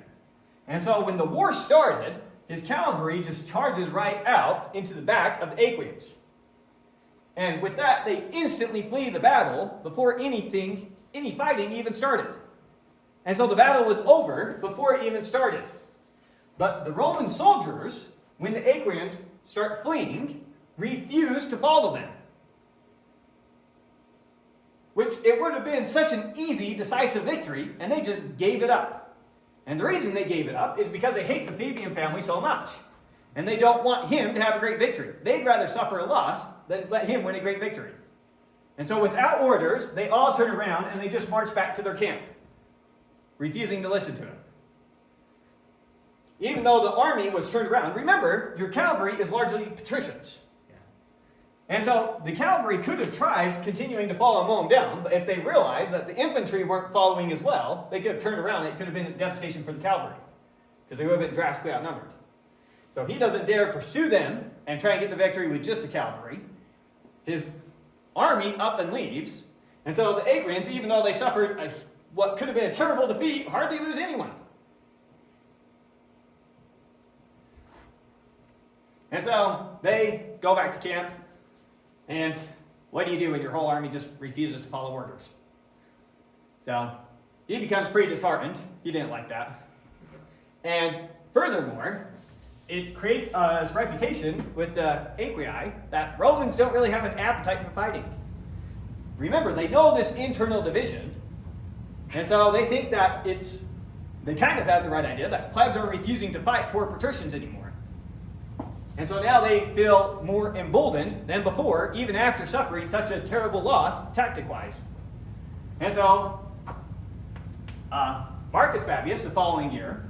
And so when the war started, his cavalry just charges right out into the back of the Aequians. And with that, they instantly flee the battle before any fighting even started. And so the battle was over before it even started. But the Roman soldiers, when the Aequians start fleeing, refuse to follow them. Which it would have been such an easy, decisive victory, and they just gave it up. And the reason they gave it up is because they hate the Fabian family so much. And they don't want him to have a great victory. They'd rather suffer a loss than let him win a great victory. And so without orders, they all turn around and they just march back to their camp, refusing to listen to him. Even though the army was turned around, remember, your cavalry is largely patricians. And so the cavalry could have tried continuing to follow and mow them down, but if they realized that the infantry weren't following as well, they could have turned around and it could have been a devastation for the cavalry, because they would have been drastically outnumbered. So he doesn't dare pursue them and try and get the victory with just the cavalry. His army up and leaves, and so the Aequians, even though they suffered what could have been a terrible defeat, hardly lose anyone. And so they go back to camp. And what do you do when your whole army just refuses to follow orders? So he becomes pretty disheartened. He didn't like that. And furthermore, it creates this reputation with the Aequi that Romans don't really have an appetite for fighting. Remember, they know this internal division. And so they think that they kind of have the right idea that plebs are refusing to fight for patricians anymore. And so now they feel more emboldened than before, even after suffering such a terrible loss, tactic-wise. And so, Marcus Fabius, the following year,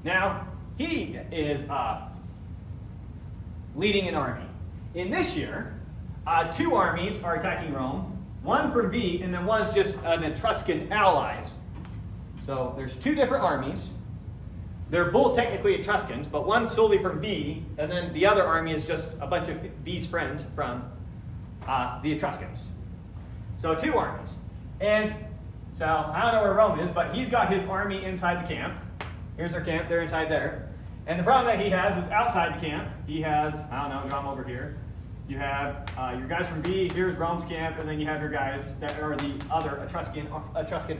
now he is leading an army. In this year, 2 armies are attacking Rome, one from Veii, and then one's just an Etruscan allies. So there's 2 different armies. They're both technically Etruscans, but one's solely from Veii, and then the other army is just a bunch of Veii's friends from the Etruscans. So 2 armies. And so I don't know where Rome is, but he's got his army inside the camp. Here's their camp, they're inside there. And the problem that he has is outside the camp, he has, I don't know, draw them over here. You have your guys from Veii, here's Rome's camp, and then you have your guys that are the other Etruscan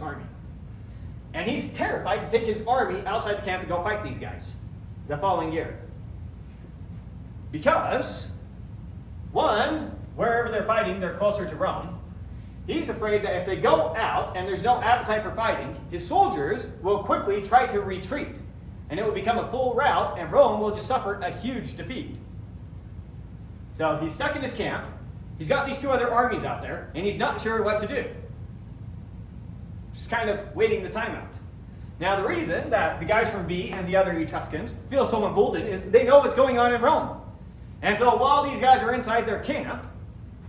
army. And he's terrified to take his army outside the camp and go fight these guys the following year. Because, one, wherever they're fighting, they're closer to Rome. He's afraid that if they go out and there's no appetite for fighting, his soldiers will quickly try to retreat. And it will become a full rout, and Rome will just suffer a huge defeat. So he's stuck in his camp. He's got these two other armies out there, and he's not sure what to do. Just kind of waiting the time out. Now, the reason that the guys from Veii and the other Etruscans feel so emboldened is they know what's going on in Rome. And so while these guys are inside their camp,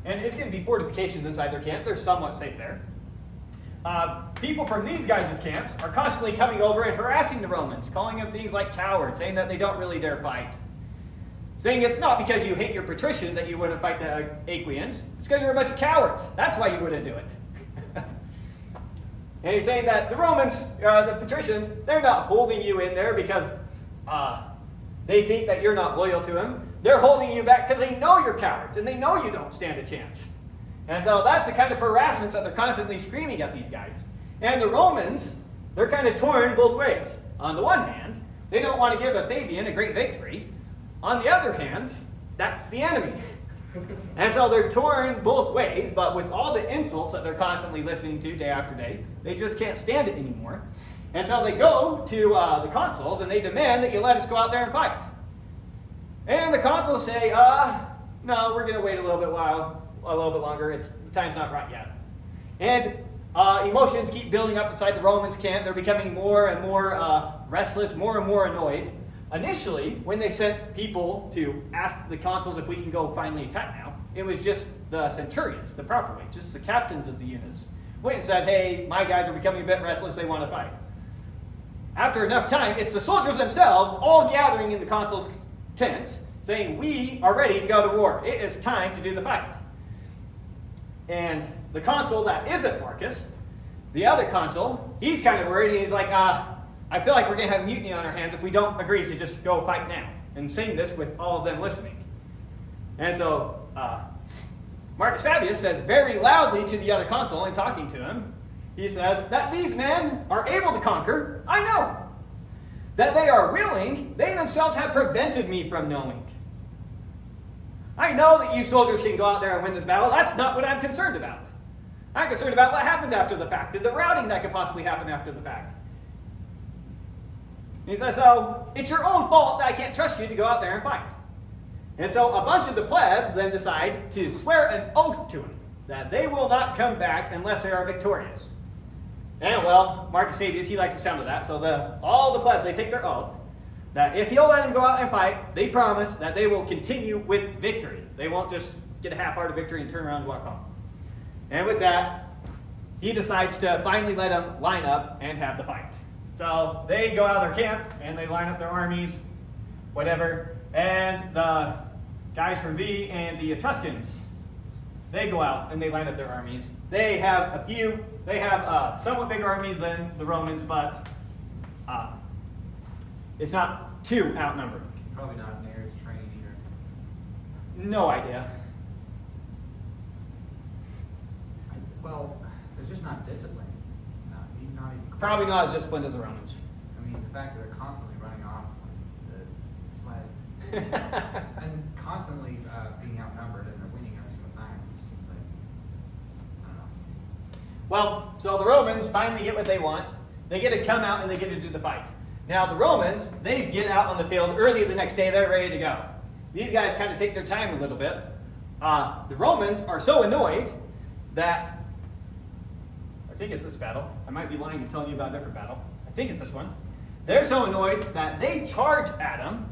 and it's going to be fortifications inside their camp, they're somewhat safe there. People from these guys' camps are constantly coming over and harassing the Romans, calling them things like cowards, saying that they don't really dare fight. Saying it's not because you hate your patricians that you wouldn't fight the Aequians, it's because you're a bunch of cowards. That's why you wouldn't do it. And he's saying that the Romans, the patricians, they're not holding you in there because they think that you're not loyal to them. They're holding you back because they know you're cowards and they know you don't stand a chance. And so that's the kind of harassments that they're constantly screaming at these guys. And the Romans, they're kind of torn both ways. On the one hand, they don't want to give a Fabian a great victory. On the other hand, that's the enemy. And so they're torn both ways, but with all the insults that they're constantly listening to day after day, they just can't stand it anymore. And so they go to the consuls and they demand that you let us go out there and fight. And the consuls say, no, we're going to wait a little bit longer. The time's not right yet. And emotions keep building up inside the Romans' camp. They're becoming more and more restless, more and more annoyed. Initially, when they sent people to ask the consuls if we can go finally attack now, it was just the centurions, the proper way, just the captains of the units. Went and said, hey, my guys are becoming a bit restless, they want to fight. After enough time, it's the soldiers themselves all gathering in the consuls' tents, saying, we are ready to go to war. It is time to do the fight. And the consul that isn't Marcus, the other consul, he's kind of worried, and he's like, I feel like we're going to have mutiny on our hands if we don't agree to just go fight now. And saying this with all of them listening. And so Marcus Fabius says very loudly to the other consul and talking to him, he says that these men are able to conquer, I know. That they are willing, they themselves have prevented me from knowing. I know that you soldiers can go out there and win this battle. That's not what I'm concerned about. I'm concerned about what happens after the fact, and the routing that could possibly happen after the fact. He says, so it's your own fault that I can't trust you to go out there and fight. And so a bunch of the plebs then decide to swear an oath to him that they will not come back unless they are victorious. And well, Marcus Fabius, he likes the sound of that. So all the plebs, they take their oath that if he'll let him go out and fight, they promise that they will continue with victory. They won't just get a half-hearted victory and turn around and walk home. And with that, he decides to finally let them line up and have the fight. So they go out of their camp and they line up their armies, whatever. And the guys from Veii and the Etruscans, they go out and they line up their armies. They have somewhat bigger armies than the Romans, but it's not too outnumbered. Probably not near as trained either. No idea. Well, they're just not disciplined. Not even close. Probably not as disciplined as the Romans. I mean, the fact that they're constantly running off the sweats and constantly being outnumbered and they're winning every single time, it just seems like, I don't know. Well, so the Romans finally get what they want. They get to come out and they get to do the fight. Now the Romans, they get out on the field early the next day. They're ready to go. These guys kind of take their time a little bit. The Romans are so annoyed that, I think it's this battle. I might be lying and telling you about a different battle. I think it's this one. They're so annoyed that they charge at them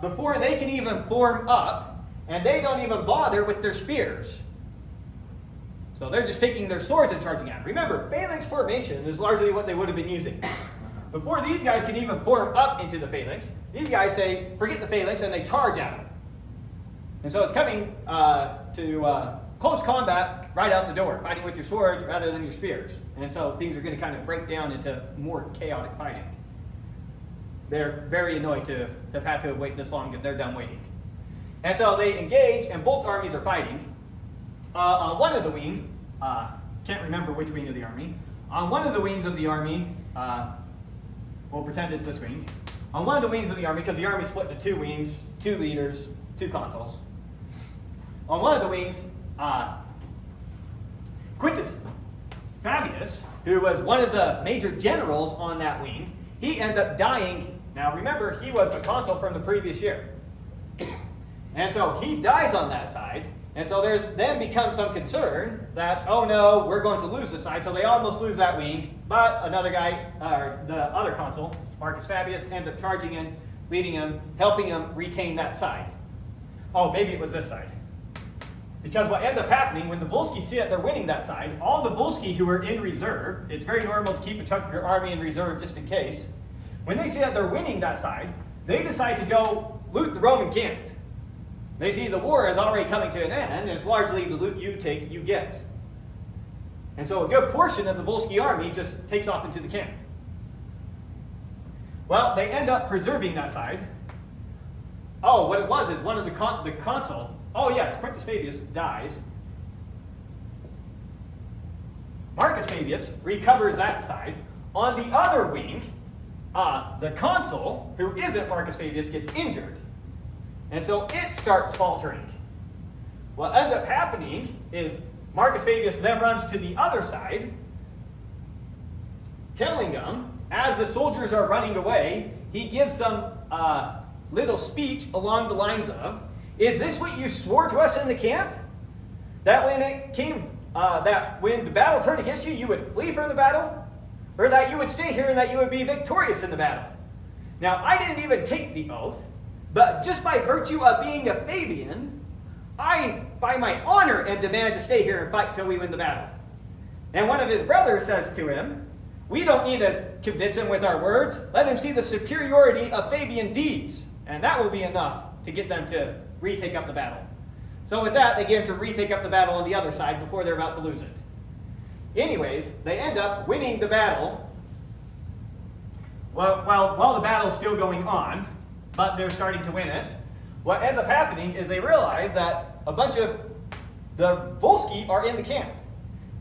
before they can even form up, and they don't even bother with their spears. So they're just taking their swords and charging at them. Remember, phalanx formation is largely what they would have been using. Before these guys can even form up into the phalanx, these guys say, forget the phalanx, and they charge at them. And so it's coming to close combat right out the door, fighting with your swords rather than your spears. And so things are going to kind of break down into more chaotic fighting. They're very annoyed to have had to wait this long, and they're done waiting. And so they engage, and both armies are fighting. On one of the wings, can't remember which wing of the army. On one of the wings of the army, we'll pretend it's this wing. On one of the wings of the army, because the army split to 2 wings, 2 leaders, 2 consuls. On one of the wings, Quintus Fabius, who was one of the major generals on that wing, he ends up dying. Now remember, he was a consul from the previous year. And so he dies on that side. And so there then becomes some concern that, oh no, we're going to lose this side. So they almost lose that wing. But another guy, the other consul, Marcus Fabius, ends up charging in, leading him, helping him retain that side. Oh, maybe it was this side. Because what ends up happening, when the Volsci see that they're winning that side, all the Volsci who are in reserve, it's very normal to keep a chunk of your army in reserve just in case. When they see that they're winning that side, they decide to go loot the Roman camp. They see the war is already coming to an end, and it's largely the loot you take, you get. And so a good portion of the Volsci army just takes off into the camp. Well, they end up preserving that side. Oh, what it was is one of the consul, oh yes, Quintus Fabius dies. Marcus Fabius recovers that side. On the other wing, the consul, who isn't Marcus Fabius, gets injured. And so it starts faltering. What ends up happening is Marcus Fabius then runs to the other side, telling them, as the soldiers are running away, he gives some little speech along the lines of, "Is this what you swore to us in the camp? That when it came, that when the battle turned against you, you would flee from the battle? Or that you would stay here and that you would be victorious in the battle? Now, I didn't even take the oath, but just by virtue of being a Fabian, I, by my honor, am demanded to stay here and fight till we win the battle." And one of his brothers says to him, "We don't need to convince him with our words. Let him see the superiority of Fabian deeds, and that will be enough to get them to retake up the battle." So with that, they get him to retake up the battle on the other side before they're about to lose it. Anyways, they end up winning the battle while the battle's still going on, but they're starting to win it. What ends up happening is they realize that a bunch of the Volsci are in the camp.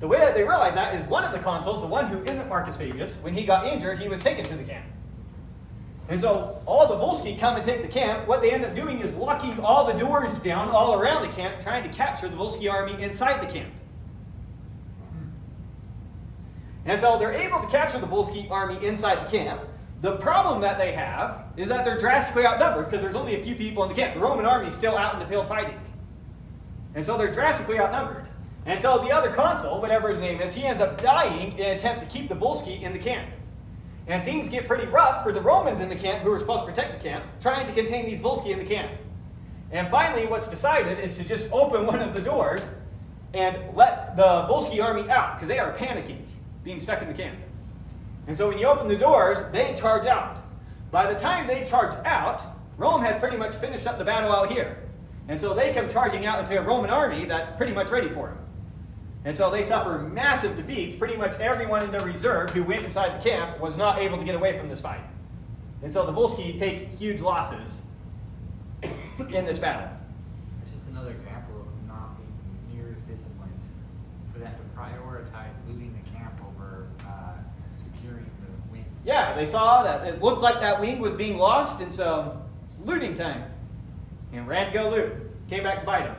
The way that they realize that is one of the consuls, the one who isn't Marcus Fabius, when he got injured, he was taken to the camp. And so all the Volsci come and take the camp. What they end up doing is locking all the doors down all around the camp, trying to capture the Volsci army inside the camp. And so they're able to capture the Volsci army inside the camp. The problem that they have is that they're drastically outnumbered because there's only a few people in the camp. The Roman army is still out in the field fighting. And so they're drastically outnumbered. And so the other consul, whatever his name is, he ends up dying in an attempt to keep the Volsci in the camp. And things get pretty rough for the Romans in the camp, who are supposed to protect the camp, trying to contain these Volsci in the camp. And finally, what's decided is to just open one of the doors and let the Volsci army out, because they are panicking, being stuck in the camp. And so when you open the doors, they charge out. By the time they charge out, Rome had pretty much finished up the battle out here. And so they come charging out into a Roman army that's pretty much ready for them. And so they suffer massive defeats. Pretty much everyone in the reserve who went inside the camp was not able to get away from this fight. And so the Volsci take huge losses in this battle. It's just another example of not being near as disciplined for them to prioritize looting the camp over securing the wing. Yeah, they saw that it looked like that wing was being lost, and so looting time. And ran to go loot. Came back to bite them.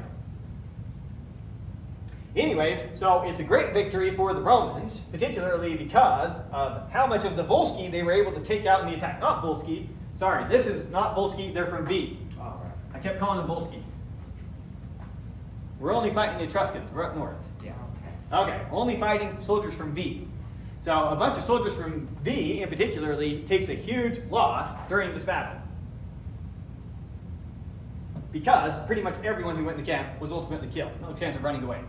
Anyways, so it's a great victory for the Romans, particularly because of how much of the Volsci they were able to take out in the attack. Not Volsci. Sorry, this is not Volsci. They're from Veii. Oh, right. I kept calling them Volsci. We're only fighting the Etruscans. We're up north. Yeah. Okay, only fighting soldiers from Veii. So a bunch of soldiers from Veii, in particularly, takes a huge loss during this battle. Because pretty much everyone who went in the camp was ultimately killed. No chance of running away.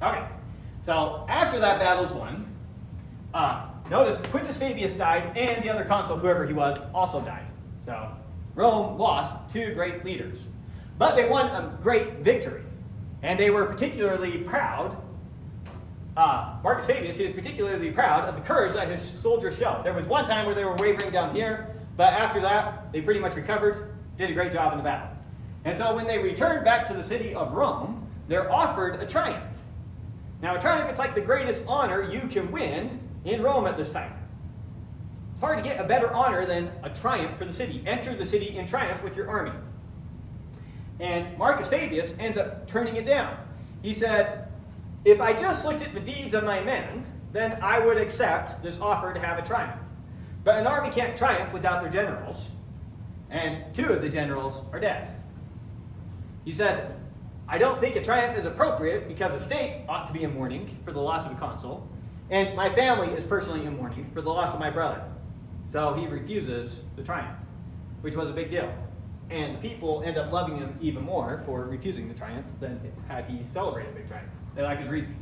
Okay, so after that battle's won, notice Quintus Fabius died and the other consul, whoever he was, also died. So Rome lost 2 great leaders. But they won a great victory. And they were particularly proud. Marcus Fabius, he was particularly proud of the courage that his soldiers showed. There was one time where they were wavering down here, but after that, they pretty much recovered. did a great job in the battle. And so when they returned back to the city of Rome, they're offered a triumph. Now a triumph, it's like the greatest honor you can win in Rome at this time. It's hard to get a better honor than a triumph for the city. Enter the city in triumph with your army. And Marcus Fabius ends up turning it down. He said, if I just looked at the deeds of my men, then I would accept this offer to have a triumph. But an army can't triumph without their generals, and 2 of the generals are dead. He said, I don't think a triumph is appropriate because the state ought to be in mourning for the loss of a consul, and my family is personally in mourning for the loss of my brother. So he refuses the triumph, which was a big deal. And the people end up loving him even more for refusing the triumph than had he celebrated a big triumph. They like his reasoning.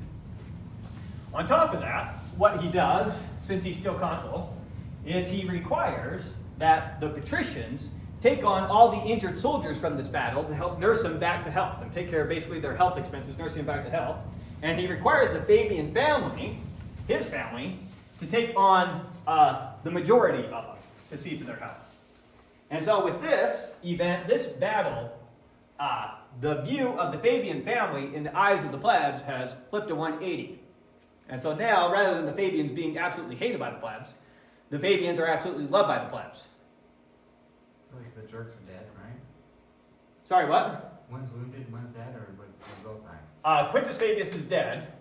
On top of that, what he does, since he's still consul, is he requires that the patricians take on all the injured soldiers from this battle to help nurse them back to health and take care of basically their health expenses, nursing them back to health. And he requires the Fabian family, his family, to take on the majority of them to see to their health. And so with this event, this battle, the view of the Fabian family in the eyes of the plebs has flipped a 180. And so now, rather than the Fabians being absolutely hated by the plebs, the Fabians are absolutely loved by the plebs. At least the jerks are dead, right? Sorry, what? One's wounded, one's dead, or they both die? Quintus Fabius is dead.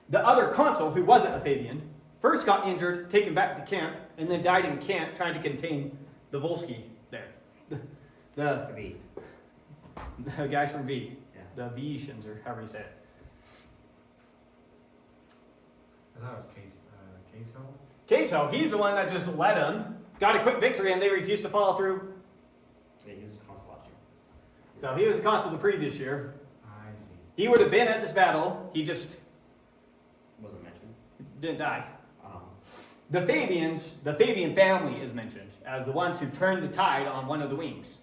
The other consul, who wasn't a Fabian, first got injured, taken back to camp, and then died in camp trying to contain the Volsci there. Fabii. The guys from Veii. Yeah. The Veetians, or however you say it. I thought it was Queso. Queso, he's the one that just led them, got a quick victory, and they refused to follow through. Yeah, he was consul last year. So he was the consul the previous year. I see. He would have been at this battle. He just Wasn't mentioned. didn't die. Um, The Fabians, the Fabian family is mentioned as the ones who turned the tide on one of the wings.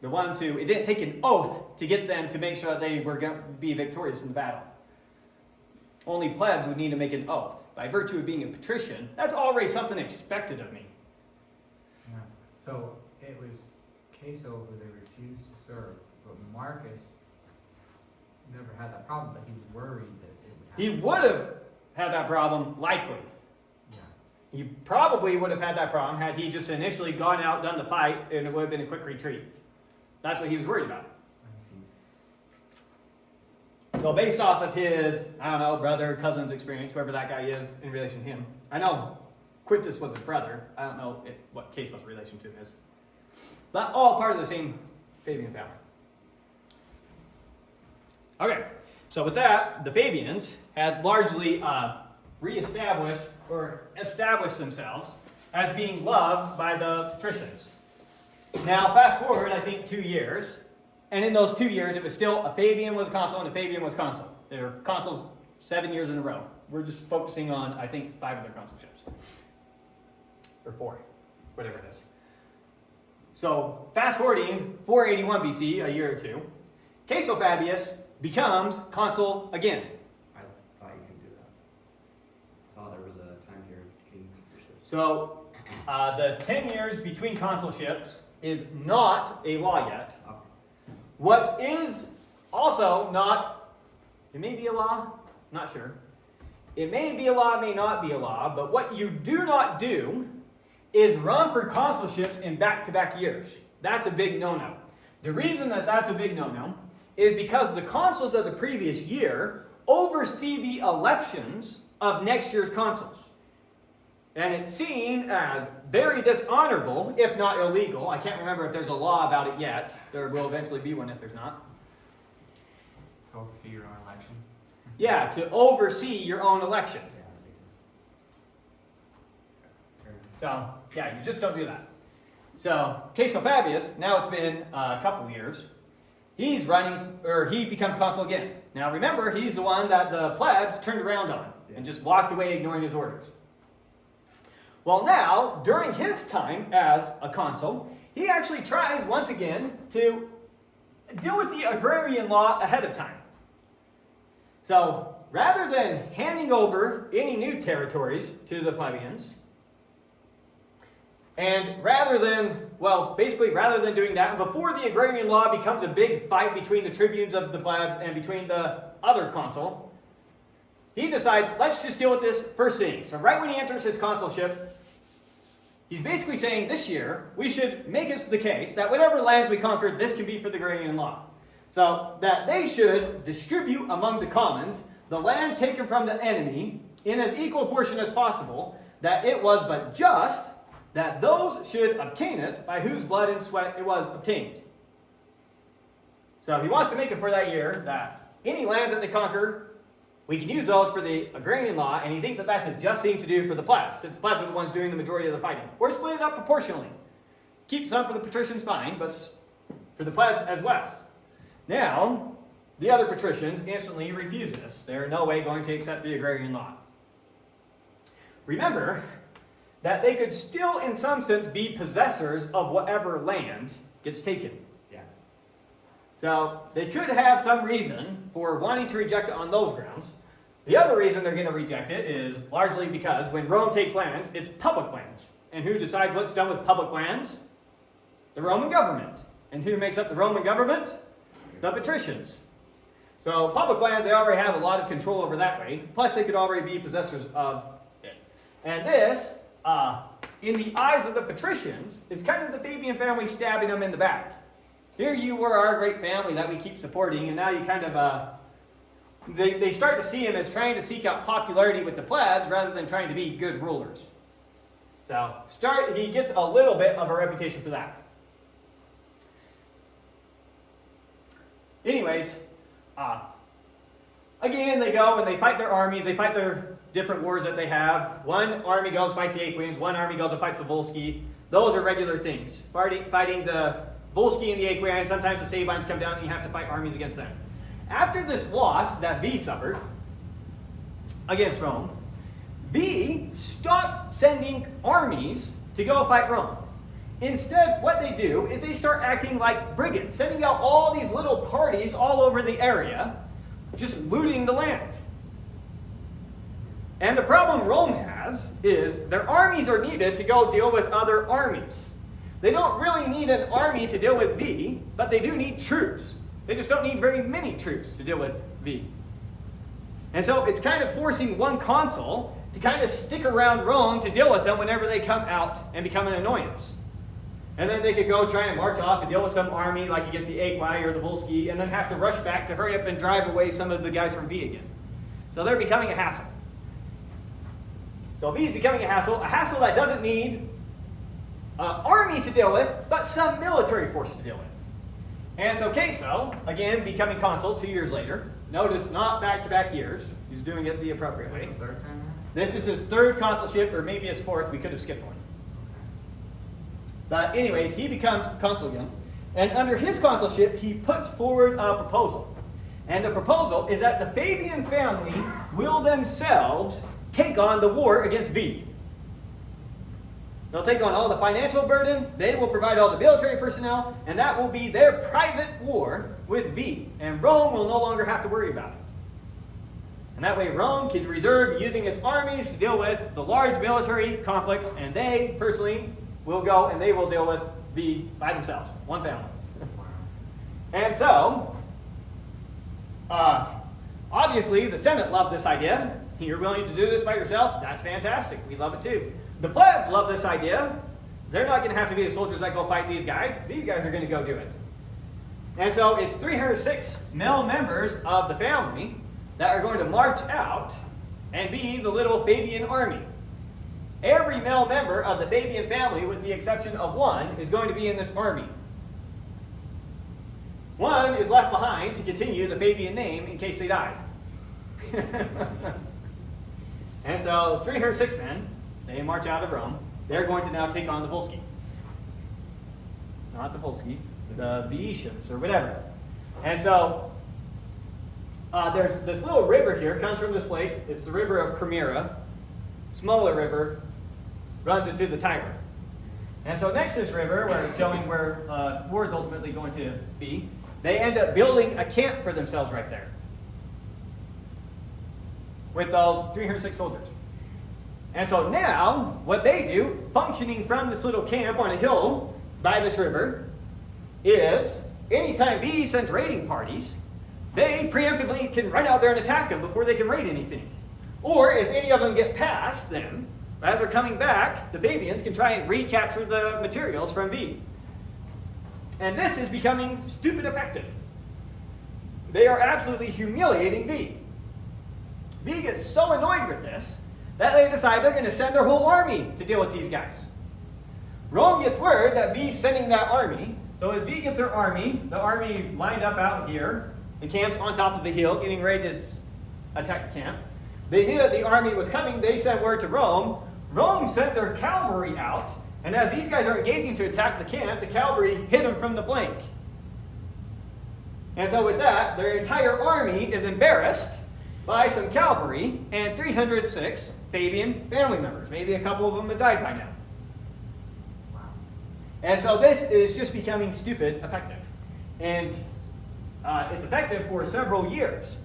The ones who, it didn't take an oath to get them to make sure that they were going to be victorious in the battle. Only plebs would need to make an oath. By virtue of being a patrician, that's already something expected of me. Yeah. So it was Queso who they refused to serve, but Marcus never had that problem, but he was worried that it would happen. He would have had that problem, likely. Yeah. He probably would have had that problem had he just initially gone out, done the fight, and it would have been a quick retreat. That's what he was worried about. I see. So based off of his, I don't know, brother, cousin's experience, whoever that guy is in relation to him. I know Quintus was his brother. I don't know what Queso's relation to him is. But all part of the same Fabian family. Okay, so with that, the Fabians had largely reestablished or established themselves as being loved by the patricians. Now, fast forward, I think, 2 years. And in those 2 years, it was still a Fabian was a consul and a Fabian was consul. They were consuls 7 years in a row. We're just focusing on, I think, 5 of their consulships. Or 4, whatever it is. So, fast forwarding 481 BC, a year or two, Queso Fabius becomes consul again. I thought you couldn't do that. I thought there was a time period between consulships. So, the 10 years between consulships is not a law yet. Okay. What is also not, it may be a law, not sure. It may be a law, it may not be a law, but what you do not do is run for consulships in back-to-back years. That's a big no-no. The reason that that's a big no-no is because the consuls of the previous year oversee the elections of next year's consuls. And it's seen as very dishonorable, if not illegal. I can't remember if there's a law about it yet. There will eventually be one if there's not. To oversee your own election. Yeah, to oversee your own election. Yeah, that makes sense. So, yeah, you just don't do that. So, Queso Fabius, now it's been a couple years. He's running, or he becomes consul again. Now remember, he's the one that the plebs turned around on and just walked away ignoring his orders. Well, now, during his time as a consul, he actually tries once again to deal with the Agrarian Law ahead of time. So, rather than handing over any new territories to the plebeians, and rather than well, basically, rather than doing that, and before the Agrarian Law becomes a big fight between the tribunes of the plebs and between the other consul, he decides, let's just deal with this first thing. So right when he enters his consulship, he's basically saying this year, we should make it the case that whatever lands we conquered, this can be for the Agrarian Law. So that they should distribute among the commons the land taken from the enemy in as equal portion as possible, that it was but just that those should obtain it by whose blood and sweat it was obtained. So he wants to make it for that year that any lands that they conquer, we can use those for the Agrarian Law, and he thinks that that's a just thing to do for the plebs, since plebs are the ones doing the majority of the fighting. Or split it up proportionally. Keep some for the patricians, fine, but for the plebs as well. Now, the other patricians instantly refuse this. They're in no way going to accept the Agrarian Law. Remember that they could still, in some sense, be possessors of whatever land gets taken. Yeah. So they could have some reason for wanting to reject it on those grounds. The other reason they're going to reject it is largely because when Rome takes lands, it's public lands. And who decides what's done with public lands? The Roman government. And who makes up the Roman government? The patricians. So public lands, they already have a lot of control over that way. Plus they could already be possessors of it. And this, in the eyes of the patricians, is kind of the Fabian family stabbing them in the back. Here you were our great family that we keep supporting, and now you kind of, they start to see him as trying to seek out popularity with the plebs rather than trying to be good rulers. So he gets a little bit of a reputation for that. Anyways, again, they go and they fight their armies, they fight their different wars that they have. One army goes, fights the Aequians, one army goes and fights the Volsci. Those are regular things. Fighting the Volsci and the Aequians, sometimes the Sabines come down and you have to fight armies against them. After this loss that Veii suffered against Rome, Veii stops sending armies to go fight Rome. Instead, what they do is they start acting like brigands, sending out all these little parties all over the area, just looting the land. And the problem Rome has is their armies are needed to go deal with other armies. They don't really need an army to deal with Veii, but they do need troops. They just don't need very many troops to deal with Veii. And so it's kind of forcing one consul to kind of stick around Rome to deal with them whenever they come out and become an annoyance. And then they could go try and march off and deal with some army like against the Aequi or the Volsci, and then have to rush back to hurry up and drive away some of the guys from Veii again. So they're becoming a hassle. So Veii's becoming a hassle that doesn't need an army to deal with, but some military force to deal with. And so Queso, again, becoming consul 2 years later. Notice, not back-to-back years. He's doing it the appropriate way. This is the third time now? This is his third consulship, or maybe his fourth. We could have skipped one. But anyways, he becomes consul again. And under his consulship, he puts forward a proposal. And the proposal is that the Fabian family will themselves take on the war against Veii. They'll take on all the financial burden, they will provide all the military personnel, and that will be their private war with Veii. And Rome will no longer have to worry about it. And that way Rome can reserve using its armies to deal with the large military conflicts, and they personally will go and they will deal with Veii by themselves, one family. And so, obviously the Senate loves this idea. You're willing to do this by yourself? That's fantastic. We love it too. The plebs love this idea. They're not going to have to be the soldiers that go fight these guys. These guys are going to go do it. And so it's 306 male members of the family that are going to march out and be the little Fabian army. Every male member of the Fabian family, with the exception of one, is going to be in this army. One is left behind to continue the Fabian name in case they die. And so 306 men, they march out of Rome. They're going to now take on the Volsci. Not the Volsci, the Veetians or whatever. And so there's this little river here, comes from this lake. It's the river of Cremira. Smaller river, runs into the Tiber. And so next to this river, where it's showing where war is ultimately going to be, they end up building a camp for themselves right there with those 306 soldiers. And so now, what they do, functioning from this little camp on a hill, by this river is anytime Veii sent raiding parties, they preemptively can run out there and attack them before they can raid anything. Or if any of them get past them, as they're coming back, the Fabians can try and recapture the materials from Veii. And this is becoming stupid effective. They are absolutely humiliating Veii. Veii gets so annoyed with this that they decide they're going to send their whole army to deal with these guys. Rome gets word that Veii's sending that army. So as Veii gets their army, the army lined up out here, the camp's on top of the hill, getting ready to attack the camp. They knew that the army was coming. They sent word to Rome. Rome sent their cavalry out. And as these guys are engaging to attack the camp, the cavalry hit them from the flank. And so with that, their entire army is embarrassed by some cavalry and 306 Fabian family members. Maybe a couple of them have died by now. Wow. And so this is just becoming stupid effective. And it's effective for several years.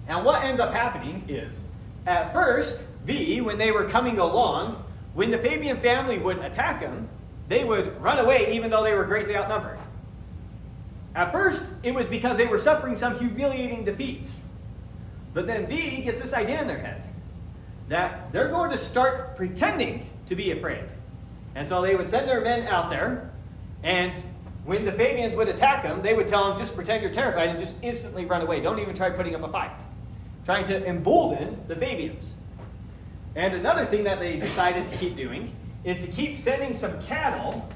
And what ends up happening is, at first, Veii, when they were coming along, when the Fabian family would attack them, they would run away even though they were greatly outnumbered. At first, it was because they were suffering some humiliating defeats. But then Veii gets this idea in their head that they're going to start pretending to be afraid. And so they would send their men out there, and when the Fabians would attack them, they would tell them, just pretend you're terrified and just instantly run away. Don't even try putting up a fight. Trying to embolden the Fabians. And another thing that they decided to keep doing is to keep sending some cattle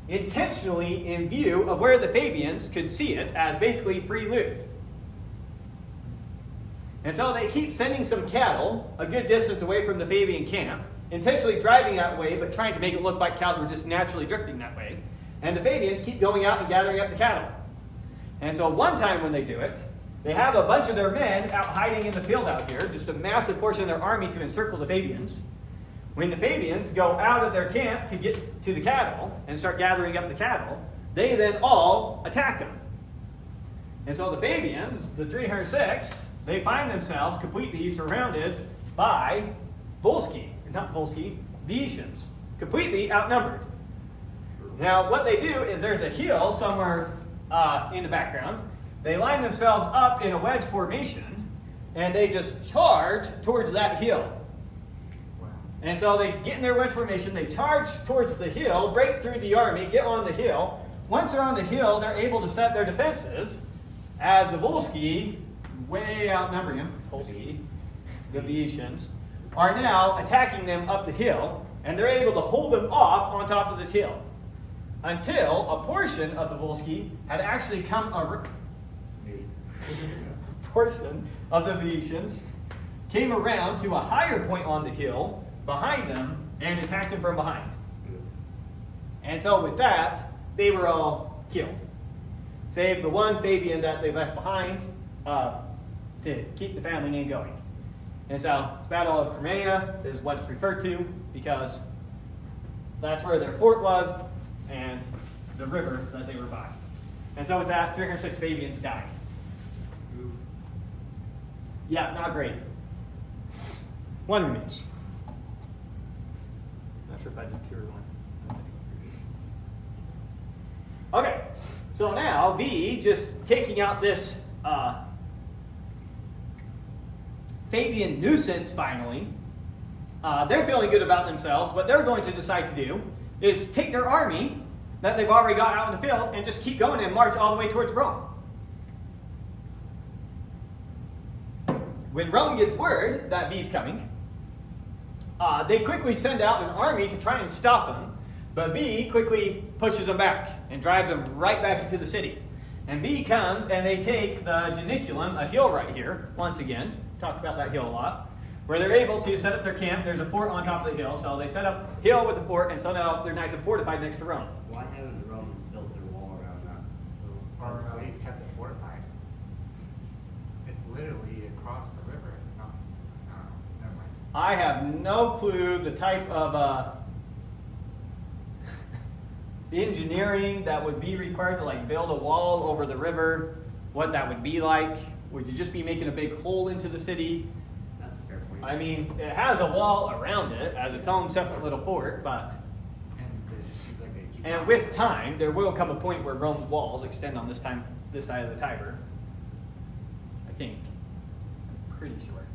intentionally in view of where the Fabians could see it as basically free loot. And so they keep sending some cattle a good distance away from the Fabian camp, intentionally driving that way, but trying to make it look like cows were just naturally drifting that way. And the Fabians keep going out and gathering up the cattle. And so one time when they do it, they have a bunch of their men out hiding in the field out here, just a massive portion of their army to encircle the Fabians. When the Fabians go out of their camp to get to the cattle and start gathering up the cattle, they then all attack them. And so the Fabians, the 306, they find themselves completely surrounded by Veicians, completely outnumbered. Now, what they do is there's a hill somewhere in the background. They line themselves up in a wedge formation, and they just charge towards that hill. Wow. And so they get in their wedge formation, they charge towards the hill, break through the army, get on the hill. Once they're on the hill, they're able to set their defenses, as the Volsci, way outnumbering them, the Veicians, are now attacking them up the hill, and they're able to hold them off on top of this hill. Until a portion of the Volsci had actually come around. Portion of the Veicians came around to a higher point on the hill behind them and attacked them from behind. And so with that, they were all killed. Save the one Fabian that they left behind to keep the family name going. And so this Battle of Crimea is what it's referred to because that's where their fort was and the river that they were by. And so with that, 306 Fabians died. Yeah, not great. One remains. Not sure if I did two or one. Okay, so now Veii, just taking out this Fabian nuisance finally, they're feeling good about themselves. What they're going to decide to do is take their army that they've already got out in the field and just keep going and march all the way towards Rome. When Rome gets word that Veii's coming, they quickly send out an army to try and stop him, but Veii quickly pushes them back and drives them right back into the city. And Veii comes and they take the Janiculum, a hill right here, once again, talked about that hill a lot, where they're able to set up their camp. There's a fort on top of the hill, so they set up hill with the fort, and so now they're nice and fortified next to Rome. Why haven't the Romans built their wall around that? Or at least kept it fortified. It's literally across the river. It's not. Never mind. I have no clue the type of engineering that would be required to like build a wall over the river, what that would be like. Would you just be making a big hole into the city? That's a fair point. I mean, it has a wall around it as its own separate little fort, but And they just And with time, there will come a point where Rome's walls extend on this side of the Tiber. I think. I'm pretty sure,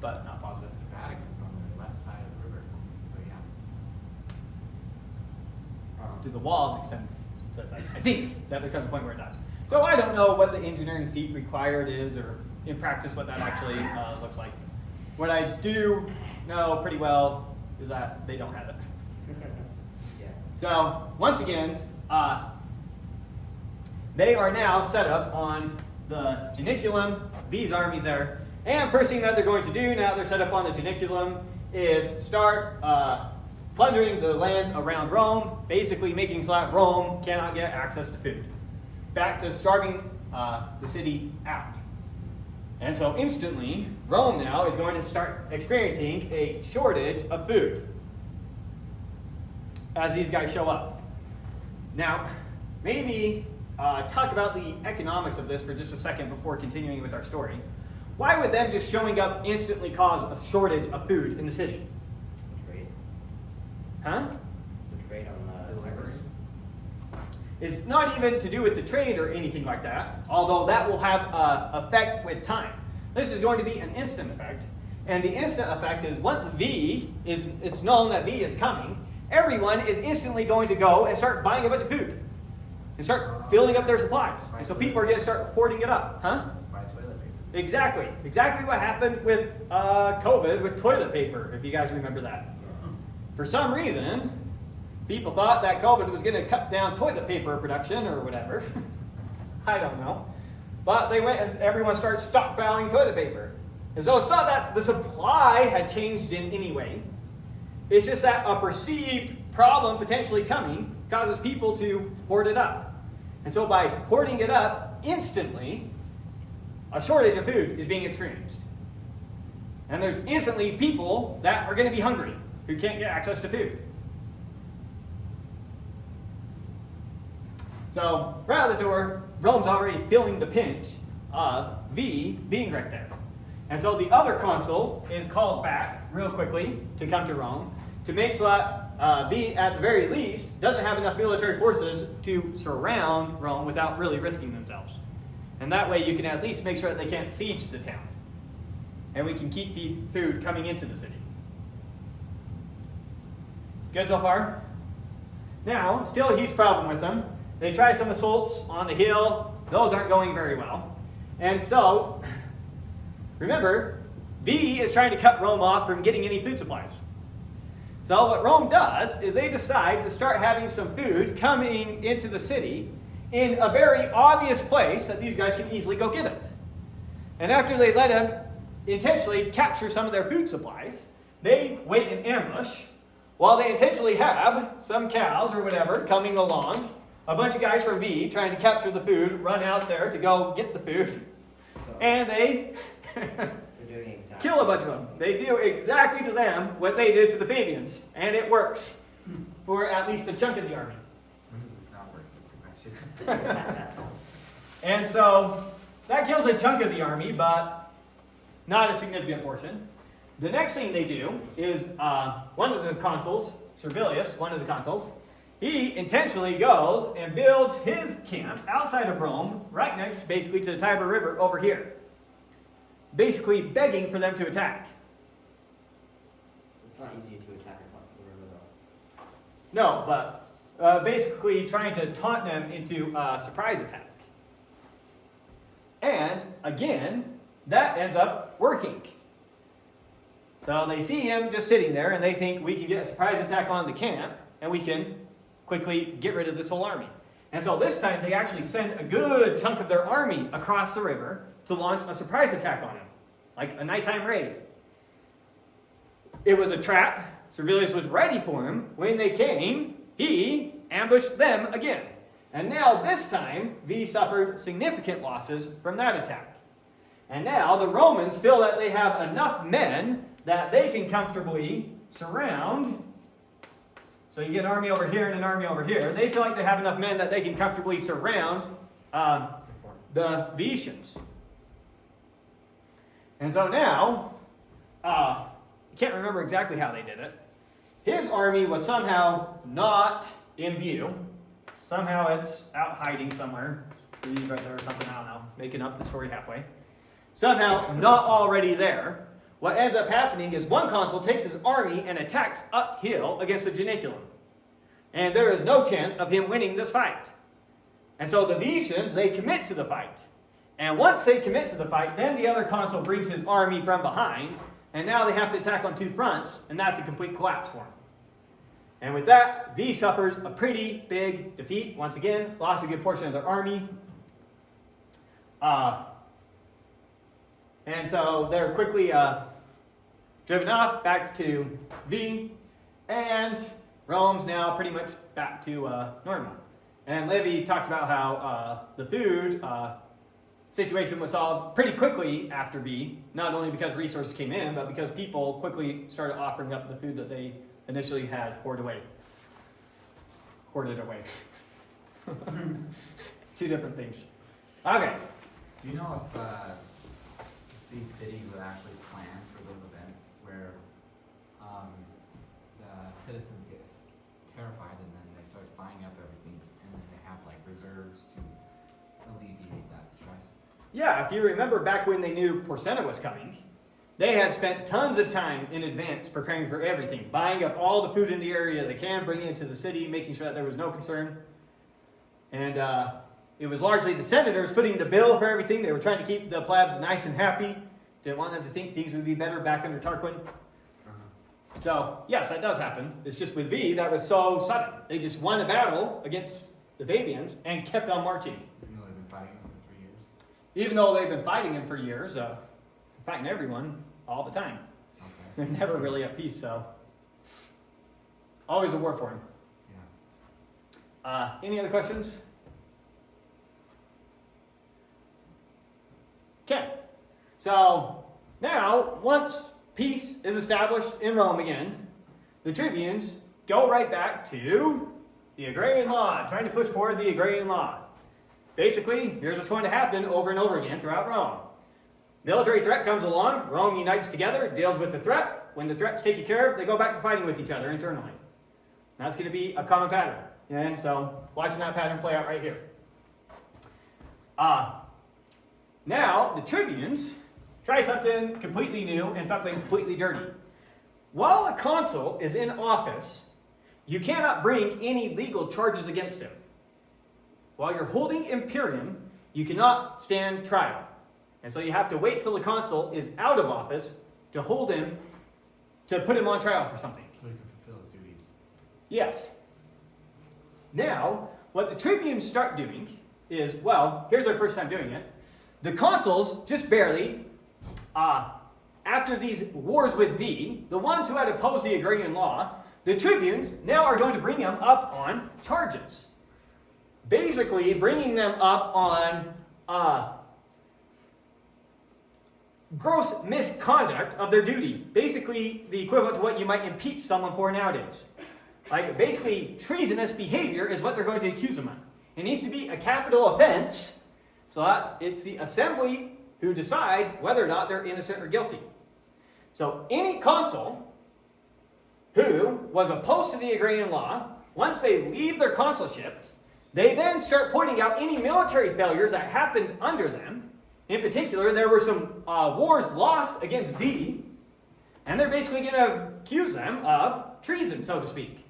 but not positive. The Vatican's on the left side of the river, so yeah. Do the walls extend to the side? I think that becomes a point where it does. So I don't know what the engineering feat required is, or in practice what that actually looks like. What I do know pretty well is that they don't have it. Yeah. So once again, they are now set up on the Janiculum. These armies there. And first thing that they're going to do now they're set up on the Janiculum is start plundering the lands around Rome, basically making so that Rome cannot get access to food. Back to starving the city out. And so instantly, Rome now is going to start experiencing a shortage of food as these guys show up. Now, maybe talk about the economics of this for just a second before continuing with our story. Why would them just showing up instantly cause a shortage of food in the city? Trade. Huh? The trade on the Delivery. It's not even to do with the trade or anything like that, although that will have an effect with time. This is going to be an instant effect. And the instant effect is once it's known that V is coming, everyone is instantly going to go and start buying a bunch of food and start filling up their supplies. And so people are going to start hoarding it up. Huh? Buy toilet paper. Exactly. Exactly what happened with COVID with toilet paper, if you guys remember that. For some reason, people thought that COVID was going to cut down toilet paper production or whatever. I don't know. But they went and everyone started stockpiling toilet paper. And so it's not that the supply had changed in any way. It's just that a perceived problem potentially coming causes people to hoard it up. And so by hoarding it up, instantly, a shortage of food is being experienced. And there's instantly people that are going to be hungry who can't get access to food. So, right out the door, Rome's already feeling the pinch of V being right there. And so the other consul is called back real quickly to come to Rome to make so that V, at the very least, doesn't have enough military forces to surround Rome without really risking themselves. And that way you can at least make sure that they can't siege the town. And we can keep the food coming into the city. Good so far? Now, still a huge problem with them. They try some assaults on the hill. Those aren't going very well. And so, remember, V is trying to cut Rome off from getting any food supplies. So what Rome does is they decide to start having some food coming into the city in a very obvious place that these guys can easily go get it. And after they let them intentionally capture some of their food supplies, they wait in ambush while they intentionally have some cows or whatever coming along. A bunch of guys from V trying to capture the food, run out there to go get the food, So and they they're doing exactly. kill a bunch of them. They do exactly to them what they did to the Fabians, and it works for at least a chunk of the army. When does this not work? That's the question. And so that kills a chunk of the army, but not a significant portion. The next thing they do is one of the consuls, Servilius, one of the consuls, he intentionally goes and builds his camp outside of Rome, right next basically to the Tiber River over here. Basically begging for them to attack. It's not easy to attack across the river though. No, but basically trying to taunt them into a surprise attack. And again, that ends up working. So they see him just sitting there and they think we can get a surprise attack on the camp and we can quickly get rid of this whole army. And so this time they actually send a good chunk of their army across the river to launch a surprise attack on him, like a nighttime raid. It was a trap. Servilius was ready for him. When they came, he ambushed them again. And now this time, V suffered significant losses from that attack. And now the Romans feel that they have enough men that they can comfortably surround. So you get an army over here and an army over here. They feel like they have enough men that they can comfortably surround the Venetians. And so now, I can't remember exactly how they did it. His army was somehow not in view. Somehow it's out hiding somewhere. He's right there or something, I don't know. Making up the story halfway. Somehow not already there. What ends up happening is one consul takes his army and attacks uphill against the Janiculum. And there is no chance of him winning this fight. And so the Venetians, they commit to the fight. And once they commit to the fight, then the other consul brings his army from behind. And now they have to attack on two fronts. And that's a complete collapse for him. And with that, Veii suffers a pretty big defeat. Once again, lost a good portion of their army. And so they're quickly driven off back to Veii. And Rome's now pretty much back to normal. And Livy talks about how the food situation was solved pretty quickly after Veii, not only because resources came in, but because people quickly started offering up the food that they initially had hoarded away. Two different things. Okay. Do you know if these cities would actually plan for those events where the citizens get terrified and then they start buying up everything and then they have like reserves to alleviate that stress? Yeah, if you remember back when they knew Porsenna was coming, they had spent tons of time in advance preparing for everything, buying up all the food in the area they can, bringing it to the city, making sure that there was no concern. And it was largely the senators footing the bill for everything. They were trying to keep the plebs nice and happy. Didn't want them to think things would be better back under Tarquin. So, yes, that does happen. It's just with Veii, that was so sudden. They just won a battle against the Fabians and kept on marching. Even though they've been fighting them for 3 years? Even though they've been fighting him for years, fighting everyone all the time. Okay. They're never really at peace, so. Always a war for him. Yeah. Any other questions? Okay. So, now, once peace is established in Rome again, the tribunes go right back to the Agrarian Law, trying to push forward the Agrarian Law. Basically, here's what's going to happen over and over again throughout Rome. Military threat comes along, Rome unites together, deals with the threat. When the threat's taken care of, they go back to fighting with each other internally. That's going to be a common pattern. And so, watching that pattern play out right here. Now, the tribunes try something completely new and something completely dirty. While a consul is in office, you cannot bring any legal charges against him. While you're holding imperium, you cannot stand trial. And so you have to wait till the consul is out of office to hold him, to put him on trial for something. So he can fulfill his duties. Yes. Now, what the tribunes start doing is, well, here's their first time doing it. The consuls, just barely, after these wars with Veii, the ones who had opposed the Agrarian Law, the tribunes now are going to bring them up on charges. Basically, bringing them up on gross misconduct of their duty. Basically, the equivalent to what you might impeach someone for nowadays. Like, basically, treasonous behavior is what they're going to accuse them of. It needs to be a capital offense, so that it's the assembly who decides whether or not they're innocent or guilty. So, any consul who was opposed to the Agrarian Law, once they leave their consulship, they then start pointing out any military failures that happened under them. In particular, there were some wars lost against Veii, and they're basically going to accuse them of treason, so to speak.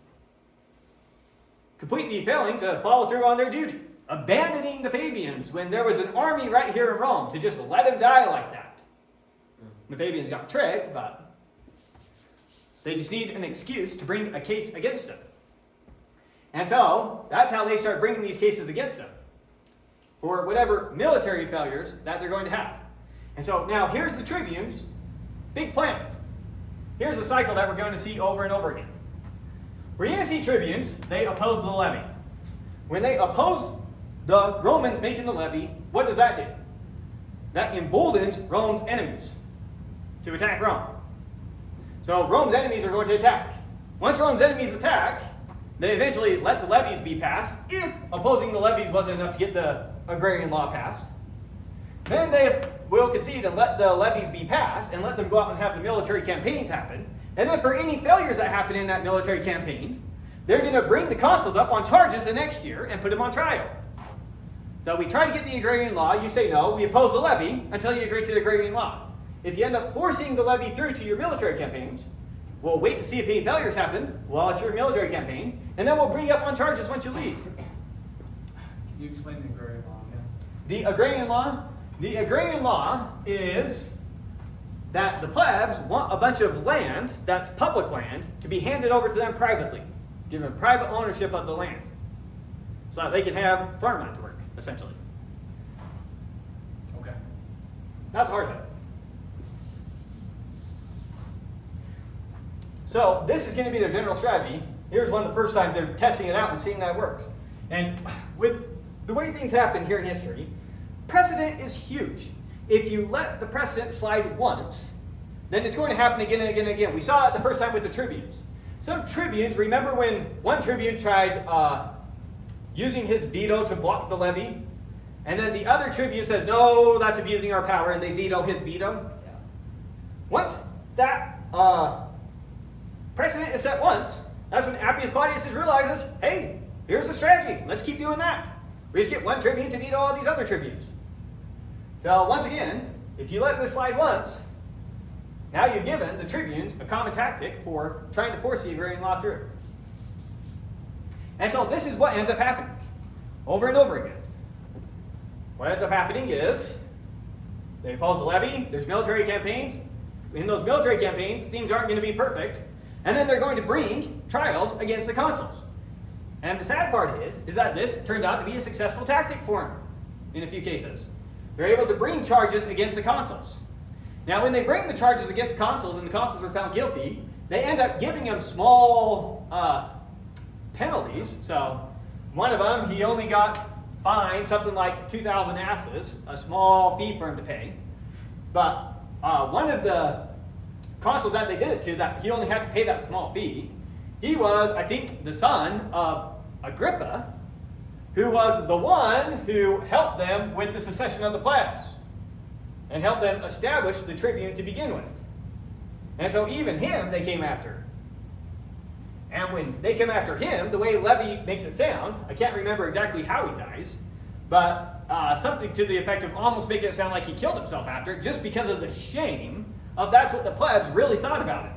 Completely failing to follow through on their duty. Abandoning the Fabians when there was an army right here in Rome to just let them die like that. The Fabians got tricked, but they just need an excuse to bring a case against them. And so, that's how they start bringing these cases against them. For whatever military failures that they're going to have. And so, now here's the tribunes' big plan. Here's the cycle that we're going to see over and over again. We're going to see tribunes, they oppose the levy. When they oppose the Romans making the levy, what does that do? That emboldens Rome's enemies to attack Rome. So Rome's enemies are going to attack. Once Rome's enemies attack, they eventually let the levies be passed, if opposing the levies wasn't enough to get the Agrarian Law passed. Then they will concede and let the levies be passed, and let them go out and have the military campaigns happen. And then for any failures that happen in that military campaign, they're going to bring the consuls up on charges the next year and put them on trial. So we try to get the agrarian law, you say no, we oppose the levy until you agree to the agrarian law. If you end up forcing the levy through to your military campaigns, we'll wait to see if any failures happen while it's your military campaign, and then we'll bring you up on charges once you leave. Can you explain the agrarian law again? The agrarian law? The agrarian law is that the plebs want a bunch of land that's public land to be handed over to them privately. Give them private ownership of the land. So that they can have farmland to work, essentially. Okay. That's hard of it. So this is going to be their general strategy. Here's one of the first times they're testing it out and seeing that works. And with the way things happen here in history, precedent is huge. If you let the precedent slide once, then it's going to happen again and again and again. We saw it the first time with the tribunes. Some tribunes, remember when one tribune tried using his veto to block the levy, and then the other tribune said, no, that's abusing our power, and they veto his veto? Yeah. Once that precedent is set once, that's when Appius Claudius realizes, hey, here's the strategy. Let's keep doing that. We just get one tribune to veto all these other tribunes. So once again, if you let this slide once, now you've given the tribunes a common tactic for trying to force the agrarian law through. And so this is what ends up happening over and over again. What ends up happening is they oppose the levy, there's military campaigns. In those military campaigns, things aren't going to be perfect. And then they're going to bring trials against the consuls. And the sad part is that this turns out to be a successful tactic for them in a few cases. They're able to bring charges against the consuls. Now, when they bring the charges against consuls and the consuls are found guilty, they end up giving them small penalties. So one of them, he only got fined something like 2,000 asses, a small fee for him to pay. But one of the consuls that they did it to, that he only had to pay that small fee, he was, I think, the son of Agrippa, who was the one who helped them with the secession of the plebs and helped them establish the tribune to begin with. And so even him they came after. And when they came after him, the way Livy makes it sound, I can't remember exactly how he dies, but something to the effect of almost making it sound like he killed himself after it, just because of the shame of that's what the plebs really thought about him.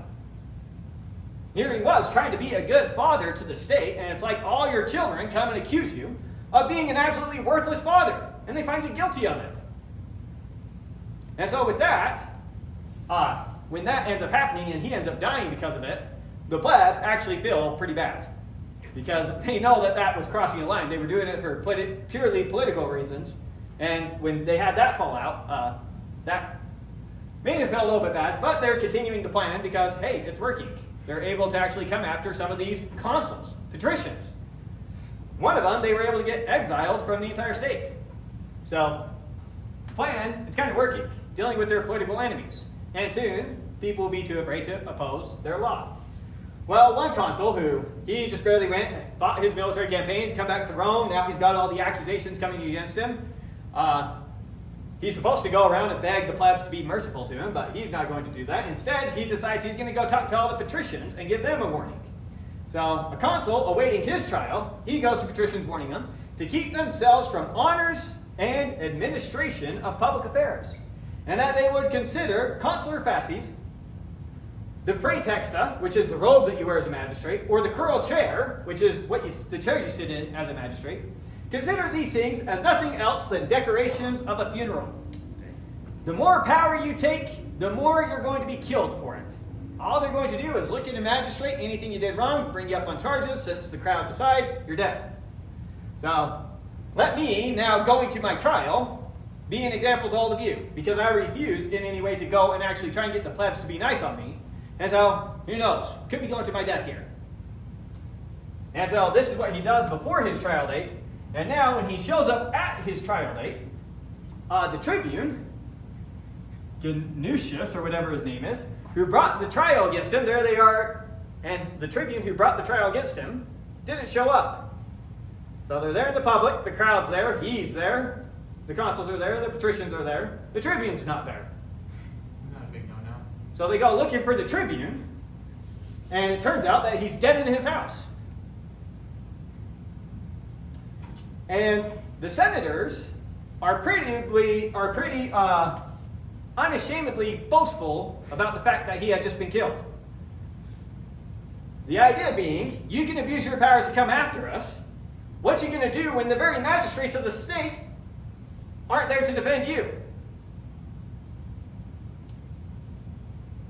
Here he was trying to be a good father to the state, and it's like all your children come and accuse you of being an absolutely worthless father, and they find you guilty of it. And so with that, when that ends up happening and he ends up dying because of it, the plebs actually feel pretty bad. Because they know that that was crossing a line. They were doing it for purely political reasons. And when they had that fallout, that made them feel a little bit bad. But they're continuing the plan because, hey, it's working. They're able to actually come after some of these consuls, patricians. One of them, they were able to get exiled from the entire state. So the plan is kind of working, dealing with their political enemies. And soon, people will be too afraid to oppose their law. Well, one consul who, he just barely went, fought his military campaigns, come back to Rome, now he's got all the accusations coming against him. He's supposed to go around and beg the plebs to be merciful to him, but he's not going to do that. Instead, he decides he's going to go talk to all the patricians and give them a warning. So, a consul awaiting his trial, he goes to patricians warning them to keep themselves from honors and administration of public affairs, and that they would consider consular fasces, the praetexta, which is the robes that you wear as a magistrate, or the curul chair, which is the chairs you sit in as a magistrate. Consider these things as nothing else than decorations of a funeral. The more power you take, the more you're going to be killed for it. All they're going to do is look at a magistrate, anything you did wrong, bring you up on charges. Since the crowd decides, you're dead. So, let me, now going to my trial, be an example to all of you, because I refuse in any way to go and actually try and get the plebs to be nice on me. And so, who knows? Could be going to my death here. And so, this is what he does before his trial date. And now, when he shows up at his trial date, the tribune, Ganusius, or whatever his name is, who brought the trial against him, there they are, and the tribune who brought the trial against him didn't show up. So they're there in the public, the crowd's there, he's there, the consuls are there, the patricians are there, the tribune's not there. Isn't that a big no-no? So they go looking for the tribune, and it turns out that he's dead in his house. And the senators are pretty unashamedly boastful about the fact that he had just been killed. The idea being, you can abuse your powers to come after us. What you going to do when the very magistrates of the state aren't there to defend you?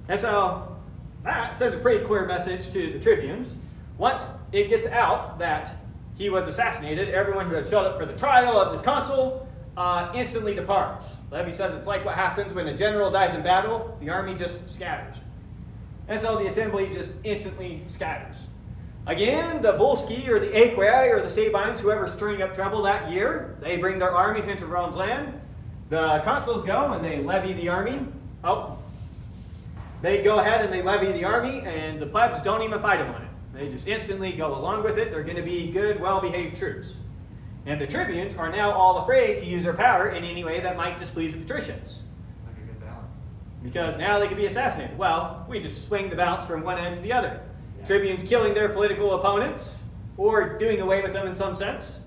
And so that sends a pretty clear message to the tribunes. Once it gets out that he was assassinated, everyone who had showed up for the trial of this consul instantly departs. Levi says it's like what happens when a general dies in battle, the army just scatters. And so the assembly just instantly scatters. Again, the Volsci or the Aequi or the Sabines, whoever's stirring up trouble that year, they bring their armies into Rome's land. The consuls go and they levy the army. They go ahead and they levy the army, and the plebs don't even fight them on it. They just instantly go along with it. They're going to be good, well-behaved troops. And the tribunes are now all afraid to use their power in any way that might displease the patricians. It's like a good balance. Because now they could be assassinated. Well, we just swing the balance from one end to the other. Yeah. Tribunes killing their political opponents, or doing away with them in some sense.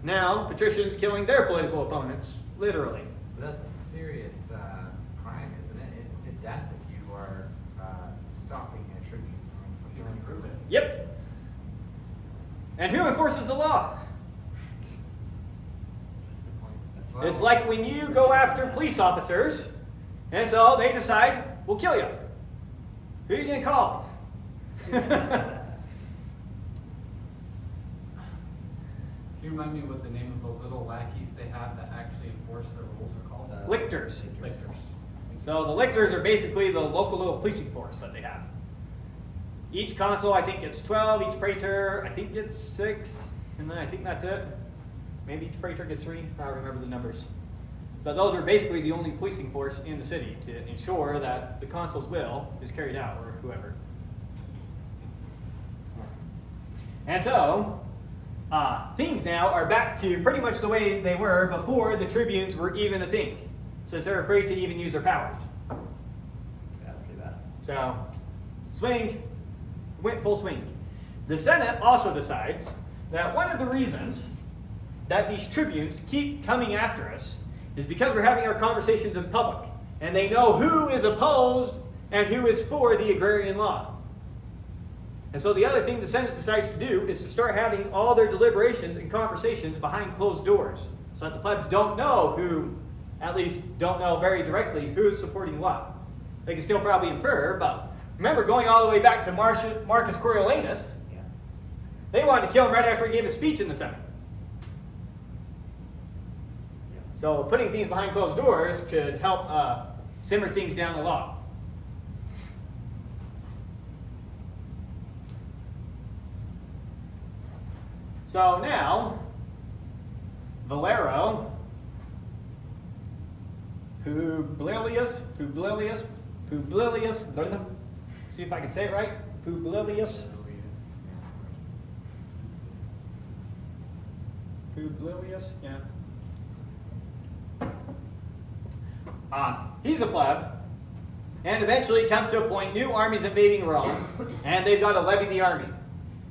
Now, patricians killing their political opponents, literally. But that's a serious crime, isn't it? It's a death if you are stopping a tribune from fulfilling prove it. Yep. And who enforces the law? Well, It's like when you go after police officers, and so they decide, we'll kill you. Who are you going to call? Can you remind me what the name of those little lackeys they have that actually enforce their rules are called? Lictors. Lictors. So the lictors are basically the local little policing force that they have. Each consul, I think, gets 12. Each praetor, I think, gets 6. And then I think that's it. Maybe each praetor gets 3. I don't remember the numbers. But those are basically the only policing force in the city to ensure that the consul's will is carried out, or whoever. And so, things now are back to pretty much the way they were before the tribunes were even a thing, since they're afraid to even use their powers. Yeah, that's pretty bad. So, swing, went full swing. The Senate also decides that one of the reasons that these tribunes keep coming after us is because we're having our conversations in public, and they know who is opposed and who is for the Agrarian Law. And so the other thing the Senate decides to do is to start having all their deliberations and conversations behind closed doors, so that the plebs don't know who, at least don't know very directly who's supporting what. They can still probably infer, but remember going all the way back to Marcius Coriolanus, Yeah. they wanted to kill him right after he gave a speech in the Senate. Yeah. So putting things behind closed doors could help simmer things down a lot. So now, Valero, Publilius, see if I can say it right, Publilius, yeah. He's a pleb, and eventually it comes to a point, new armies invading Rome, and they've got to levy the army.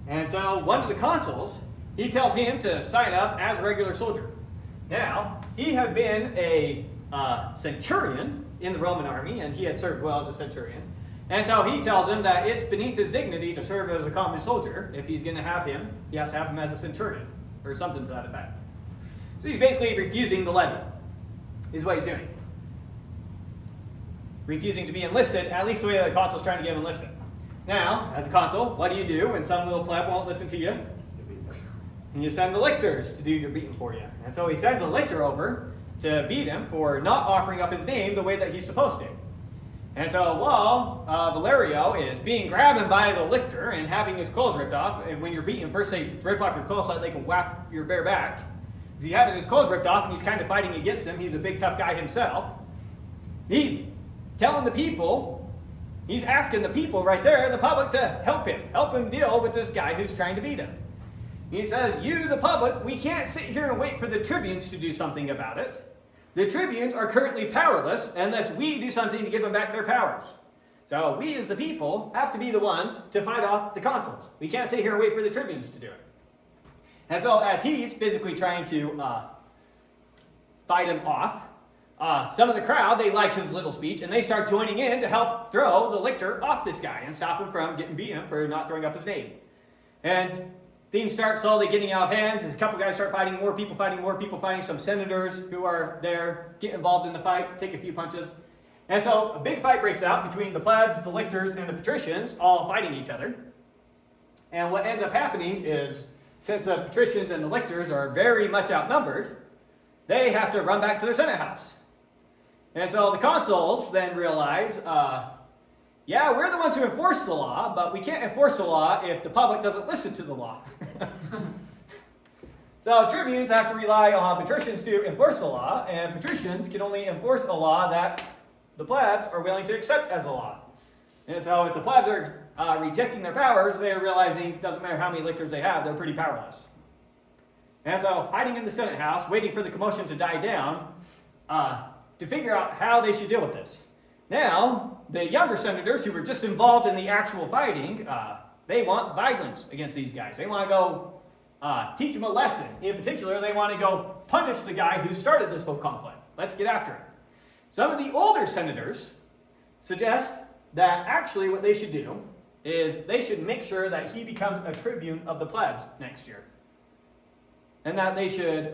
And so one of the consuls, he tells him to sign up as a regular soldier. Now, he had been a centurion in the Roman army, and he had served well as a centurion. And so he tells him that it's beneath his dignity to serve as a common soldier. If he's going to have him, he has to have him as a centurion, or something to that effect. So he's basically refusing the levy, is what he's doing. Refusing to be enlisted, at least the way the consul's trying to get him enlisted. Now, as a consul, what do you do when some little pleb won't listen to you? And you send the lictors to do your beating for you. And so he sends a lictor over to beat him for not offering up his name the way that he's supposed to. And so while Valerio is being grabbed by the lictor and having his clothes ripped off, and when you're beating him, first they rip off your clothes so that they can whap your bare back. He's having his clothes ripped off and he's kind of fighting against him. He's a big tough guy himself. He's telling the people, he's asking the people right there, the public, to help him deal with this guy who's trying to beat him. He says, you, the public, we can't sit here and wait for the tribunes to do something about it. The tribunes are currently powerless unless we do something to give them back their powers. So we as the people have to be the ones to fight off the consuls. We can't sit here and wait for the tribunes to do it. And so as he's physically trying to fight him off, some of the crowd, they like his little speech, and they start joining in to help throw the lictor off this guy and stop him from getting beaten for not throwing up his name. And things start slowly getting out of hand. A couple guys start fighting, more people fighting. Some senators who are there get involved in the fight, take a few punches. And so a big fight breaks out between the plebs, the lictors, and the patricians, all fighting each other. And what ends up happening is, since the patricians and the lictors are very much outnumbered, they have to run back to their Senate house. And so the consuls then realize, yeah, we're the ones who enforce the law, but we can't enforce the law if the public doesn't listen to the law. So tribunes have to rely on patricians to enforce the law, and patricians can only enforce a law that the plebs are willing to accept as a law. And so if the plebs are rejecting their powers, they're realizing it doesn't matter how many lictors they have, they're pretty powerless. And so hiding in the Senate house, waiting for the commotion to die down, to figure out how they should deal with this. Now, the younger senators who were just involved in the actual fighting, they want violence against these guys. They want to go teach them a lesson. In particular, they want to go punish the guy who started this whole conflict. Let's get after him. Some of the older senators suggest that actually what they should do is they should make sure that he becomes a tribune of the plebs next year. And that they should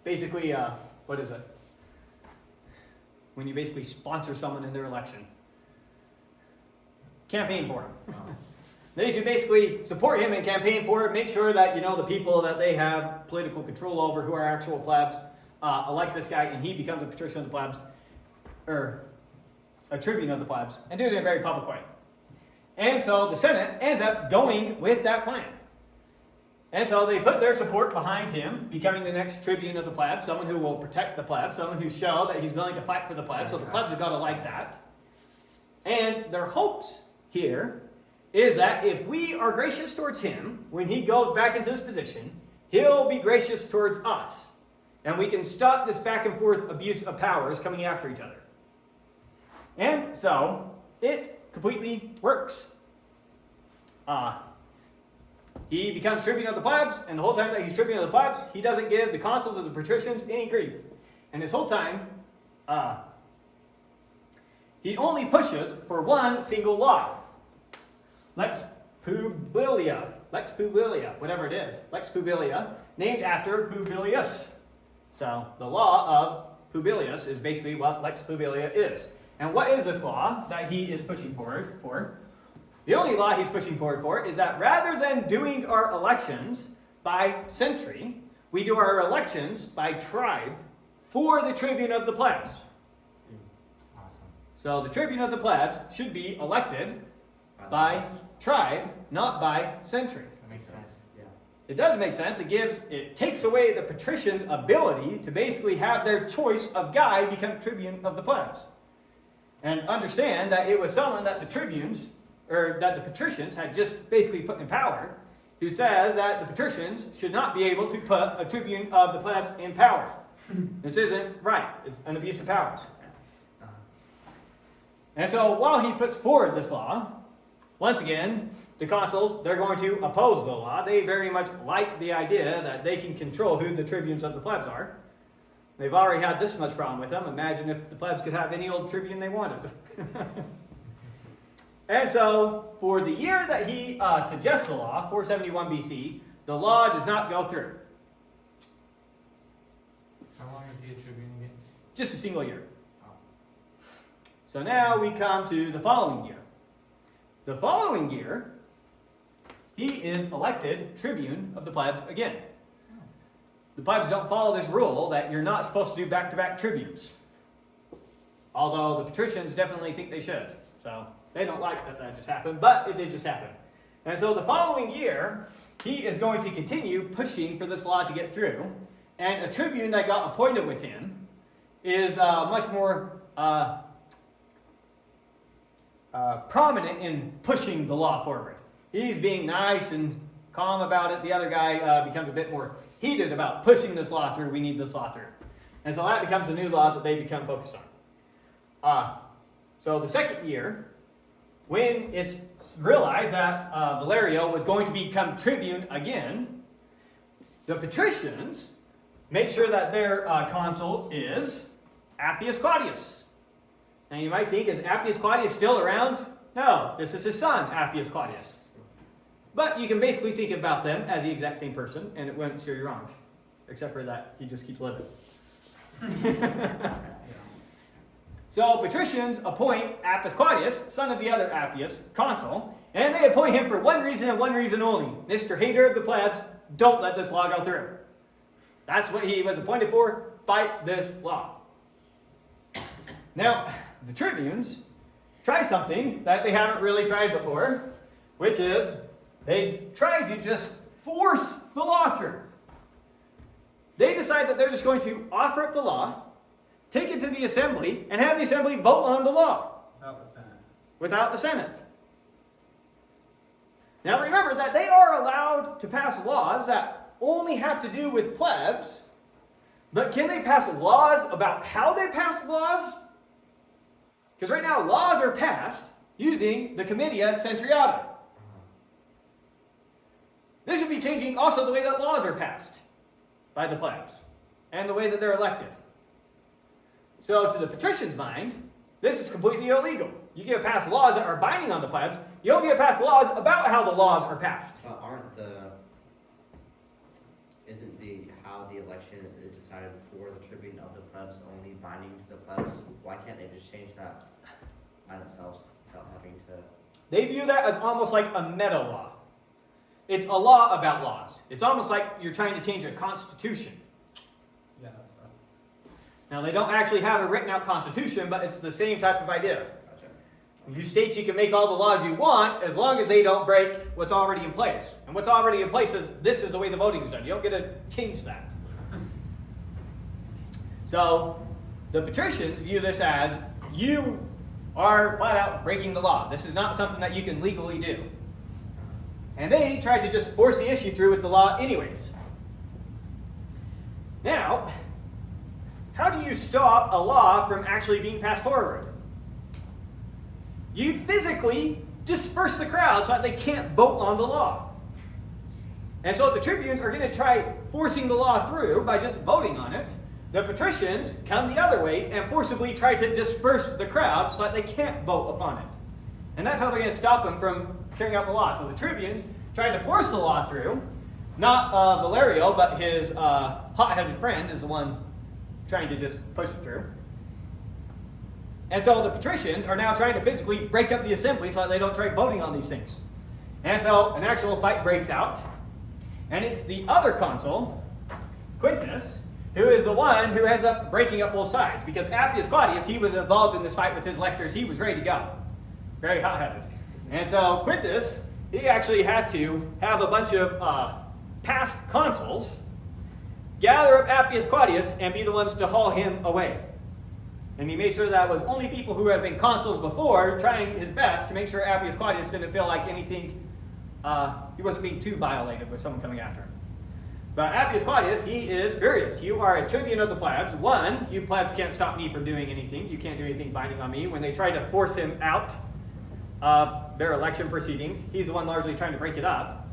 basically, what is it? When you basically sponsor someone in their election. Campaign for him. They should basically support him and campaign for it, make sure that, the people that they have political control over, who are actual plebs, elect this guy, and he becomes a patrician of the plebs, or a tribune of the plebs, and do it in a very public way. And so the Senate ends up going with that plan. And so they put their support behind him, becoming the next tribune of the plebs, someone who will protect the plebs, someone who show that he's willing to fight for the plebs, so the plebs have got to like that. And their hopes here is that if we are gracious towards him, when he goes back into his position, he'll be gracious towards us. And we can stop this back and forth abuse of powers coming after each other. And so, it completely works. He becomes tribune of the plebs, and the whole time that he's tribune of the plebs, he doesn't give the consuls or the patricians any grief. And this whole time, he only pushes for one single law. Lex Publilia, whatever it is. Lex Publilia, named after Publius. So, the law of Publius is basically what Lex Publilia is. And what is this law that he is pushing forward for? The only law he's pushing forward for is that rather than doing our elections by century, we do our elections by tribe for the tribune of the plebs. Awesome. So the tribune of the plebs should be elected by tribe, not by century. That makes sense. Yeah. It does make sense. It takes away the patrician's ability to basically have their choice of guy become tribune of the plebs. And understand that it was someone that the tribunes, or that the patricians had just basically put in power, who says that the patricians should not be able to put a tribune of the plebs in power. This isn't right. It's an abuse of powers. And so while he puts forward this law, once again, the consuls, they're going to oppose the law. They very much like the idea that they can control who the tribunes of the plebs are. They've already had this much problem with them. Imagine if the plebs could have any old tribune they wanted. And so, for the year that he suggests the law, 471 BC, the law does not go through. How long is he a tribune again? Just a single year. Oh. So now we come to the following year. The following year, he is elected tribune of the plebs again. The plebs don't follow this rule that you're not supposed to do back-to-back tribunes. Although the patricians definitely think they should. So they don't like that just happened, but it did just happen. And so the following year, he is going to continue pushing for this law to get through. And a tribune that got appointed with him is much more prominent in pushing the law forward. He's being nice and calm about it. The other guy becomes a bit more heated about pushing this law through. We need this law through. And so that becomes a new law that they become focused on. So the second year, when it's realized that Valerio was going to become tribune again, the patricians make sure that their consul is Appius Claudius. Now you might think, is Appius Claudius still around? No, this is his son, Appius Claudius. But you can basically think about them as the exact same person, and it wouldn't steer you wrong. Except for that he just keeps living. So patricians appoint Appius Claudius, son of the other Appius, consul, and they appoint him for one reason and one reason only. Mr. Hater of the plebs, don't let this law go through. That's what he was appointed for. Fight this law. Now, the tribunes try something that they haven't really tried before, which is they try to just force the law through. They decide that they're just going to offer up the law, take it to the assembly, and have the assembly vote on the law. Without the Senate. Without the Senate. Now remember that they are allowed to pass laws that only have to do with plebs, but can they pass laws about how they pass laws? Because right now laws are passed using the Comitia Centuriata. This would be changing also the way that laws are passed by the plebs and the way that they're elected. So to the patrician's mind, this is completely illegal. You get to pass laws that are binding on the plebs. You don't get to pass laws about how the laws are passed. Isn't how the election is decided for the tribune of the plebs only binding to the plebs? Why can't they just change that by themselves without having to? They view that as almost like a meta law. It's a law about laws. It's almost like you're trying to change a constitution. Yeah, that's right. Now, they don't actually have a written out constitution, but it's the same type of idea. Gotcha. You state you can make all the laws you want as long as they don't break what's already in place. And what's already in place is this is the way the voting is done. You don't get to change that. So, the patricians view this as you are flat out breaking the law. This is not something that you can legally do. And they try to just force the issue through with the law anyways. Now, how do you stop a law from actually being passed forward? You physically disperse the crowd so that they can't vote on the law. And so the tribunes are going to try forcing the law through by just voting on it. The patricians come the other way and forcibly try to disperse the crowd so that they can't vote upon it. And that's how they're going to stop them from carrying out the law. So the tribunes tried to force the law through. Not Valerio, but his hot-headed friend is the one trying to just push it through. And so the patricians are now trying to physically break up the assembly so that they don't try voting on these things. And so an actual fight breaks out. And it's the other consul, Quintus, who is the one who ends up breaking up both sides. Because Appius Claudius, he was involved in this fight with his lectors. He was ready to go. Very hot-headed. And so Quintus, he actually had to have a bunch of past consuls gather up Appius Claudius and be the ones to haul him away. And he made sure that was only people who had been consuls before, trying his best to make sure Appius Claudius didn't feel like anything, he wasn't being too violated with someone coming after him. But Appius Claudius, he is furious. You are a tribune of the plebs. One, you plebs can't stop me from doing anything. You can't do anything binding on me. When they tried to force him out of their election proceedings, he's the one largely trying to break it up.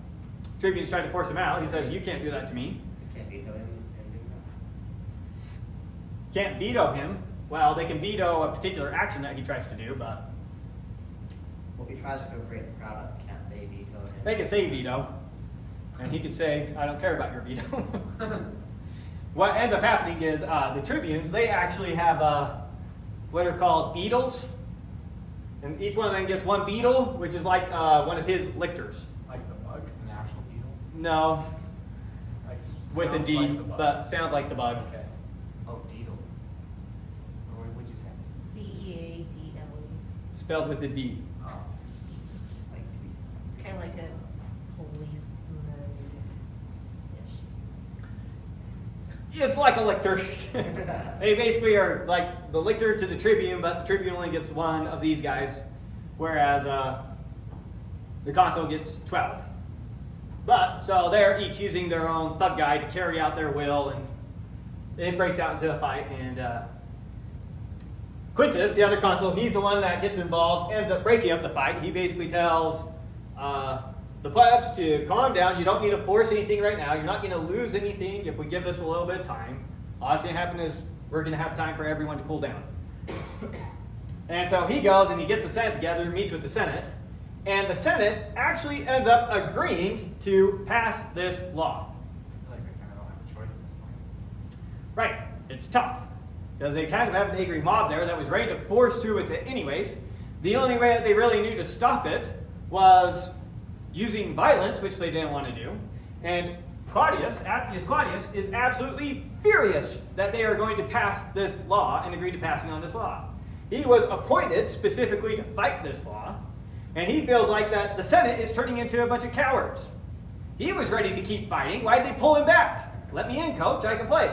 Tribunes tried to force him out. He says, you can't do that to me. You can't veto him and do that. Can't veto him. Well, they can veto a particular action that he tries to do, but Well, if he tries to go break the crowd up, can't they veto him? they can say veto. And he could say, I don't care about your veto. What ends up happening is the tribunes, they actually have what are called beetles. And each one of them gets one beetle, which is like one of his lictors. Like the bug, an actual beetle? No, Like, with a sounds D, like the bug. but sounds like the bug. Okay. Oh, beetle. Or what would you say? Beadle. Spelled with a D. Oh. Like, Kind of like a policeman-ish. It's like a lictor. They basically are like the lictor to the tribune, but the tribune only gets one of these guys, whereas the consul gets 12. But, so they're each using their own thug guy to carry out their will, and it breaks out into a fight, and Quintus, the other consul, he's the one that gets involved, ends up breaking up the fight. He basically tells the plebs to calm down. You don't need to force anything right now. You're not going to lose anything if we give this a little bit of time. All that's going to happen is we're going to have time for everyone to cool down. And so he goes and he gets the Senate together, meets with the Senate, and the Senate actually ends up agreeing to pass this law. I feel like they kind of don't have a choice at this point. Right, it's tough, because they kind of have an angry mob there that was ready to force through with it anyways. The only way that they really knew to stop it was using violence, which they didn't want to do. And Appius Claudius, is absolutely furious that they are going to pass this law and agree to passing on this law. He was appointed specifically to fight this law, and he feels like that the Senate is turning into a bunch of cowards. He was ready to keep fighting. Why'd they pull him back? Let me in, coach, I can play.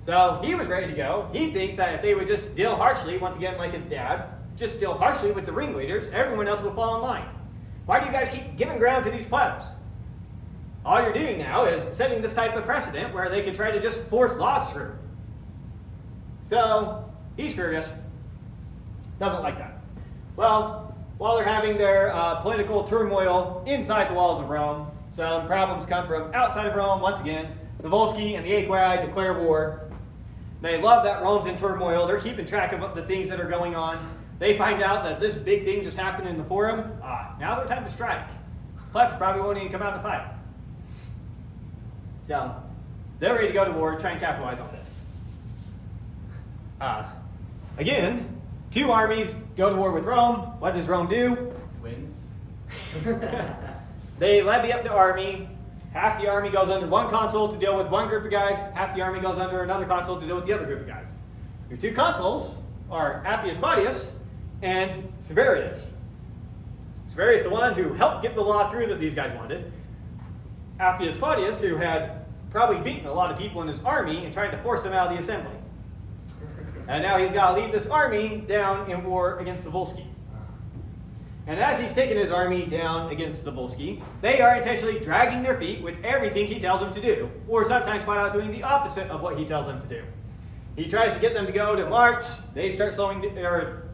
So he was ready to go. He thinks that if they would just deal harshly, once again like his dad, just deal harshly with the ringleaders, everyone else will fall in line. Why do you guys keep giving ground to these plebs? All you're doing now is setting this type of precedent where they can try to just force laws through. So he's furious. Doesn't like that. Well, while they're having their political turmoil inside the walls of Rome, some problems come from outside of Rome. Once again, the Volsci and the Aequi declare war. They love that Rome's in turmoil. They're keeping track of the things that are going on. They find out that this big thing just happened in the forum. Now's our time to strike. Plebs probably won't even come out to fight. So they're ready to go to war, try and capitalize on this. Again, two armies go to war with Rome. What does Rome do? Wins. They levy up the army. Half the army goes under one consul to deal with one group of guys. Half the army goes under another consul to deal with the other group of guys. Your two consuls are Appius Claudius and Severius. Severius, the one who helped get the law through that these guys wanted. Appius Claudius, who had probably beaten a lot of people in his army and tried to force them out of the assembly. And now he's got to lead this army down in war against the Volsci. And as he's taking his army down against the Volsci, they are intentionally dragging their feet with everything he tells them to do, or sometimes flat out doing the opposite of what he tells them to do. He tries to get them to go to march. They start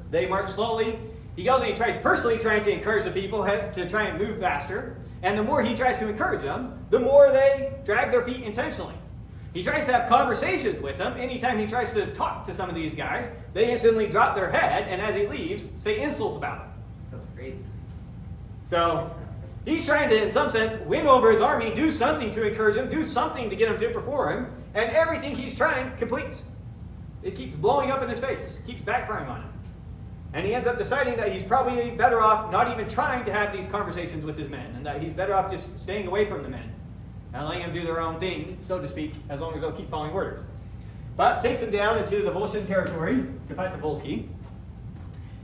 they march slowly. He goes and he tries personally trying to encourage the people to try and move faster. And the more he tries to encourage them, the more they drag their feet intentionally. He tries to have conversations with them. Anytime he tries to talk to some of these guys, they instantly drop their head, and as he leaves, say insults about him. That's crazy. So he's trying to, in some sense, win over his army, do something to encourage him, do something to get him to perform, and everything he's trying completes. It keeps blowing up in his face, keeps backfiring on him. And he ends up deciding that he's probably better off not even trying to have these conversations with his men, and that he's better off just staying away from the men and letting them do their own thing, so to speak, as long as they'll keep following orders. But takes him down into the Volscian territory to fight the Volsci.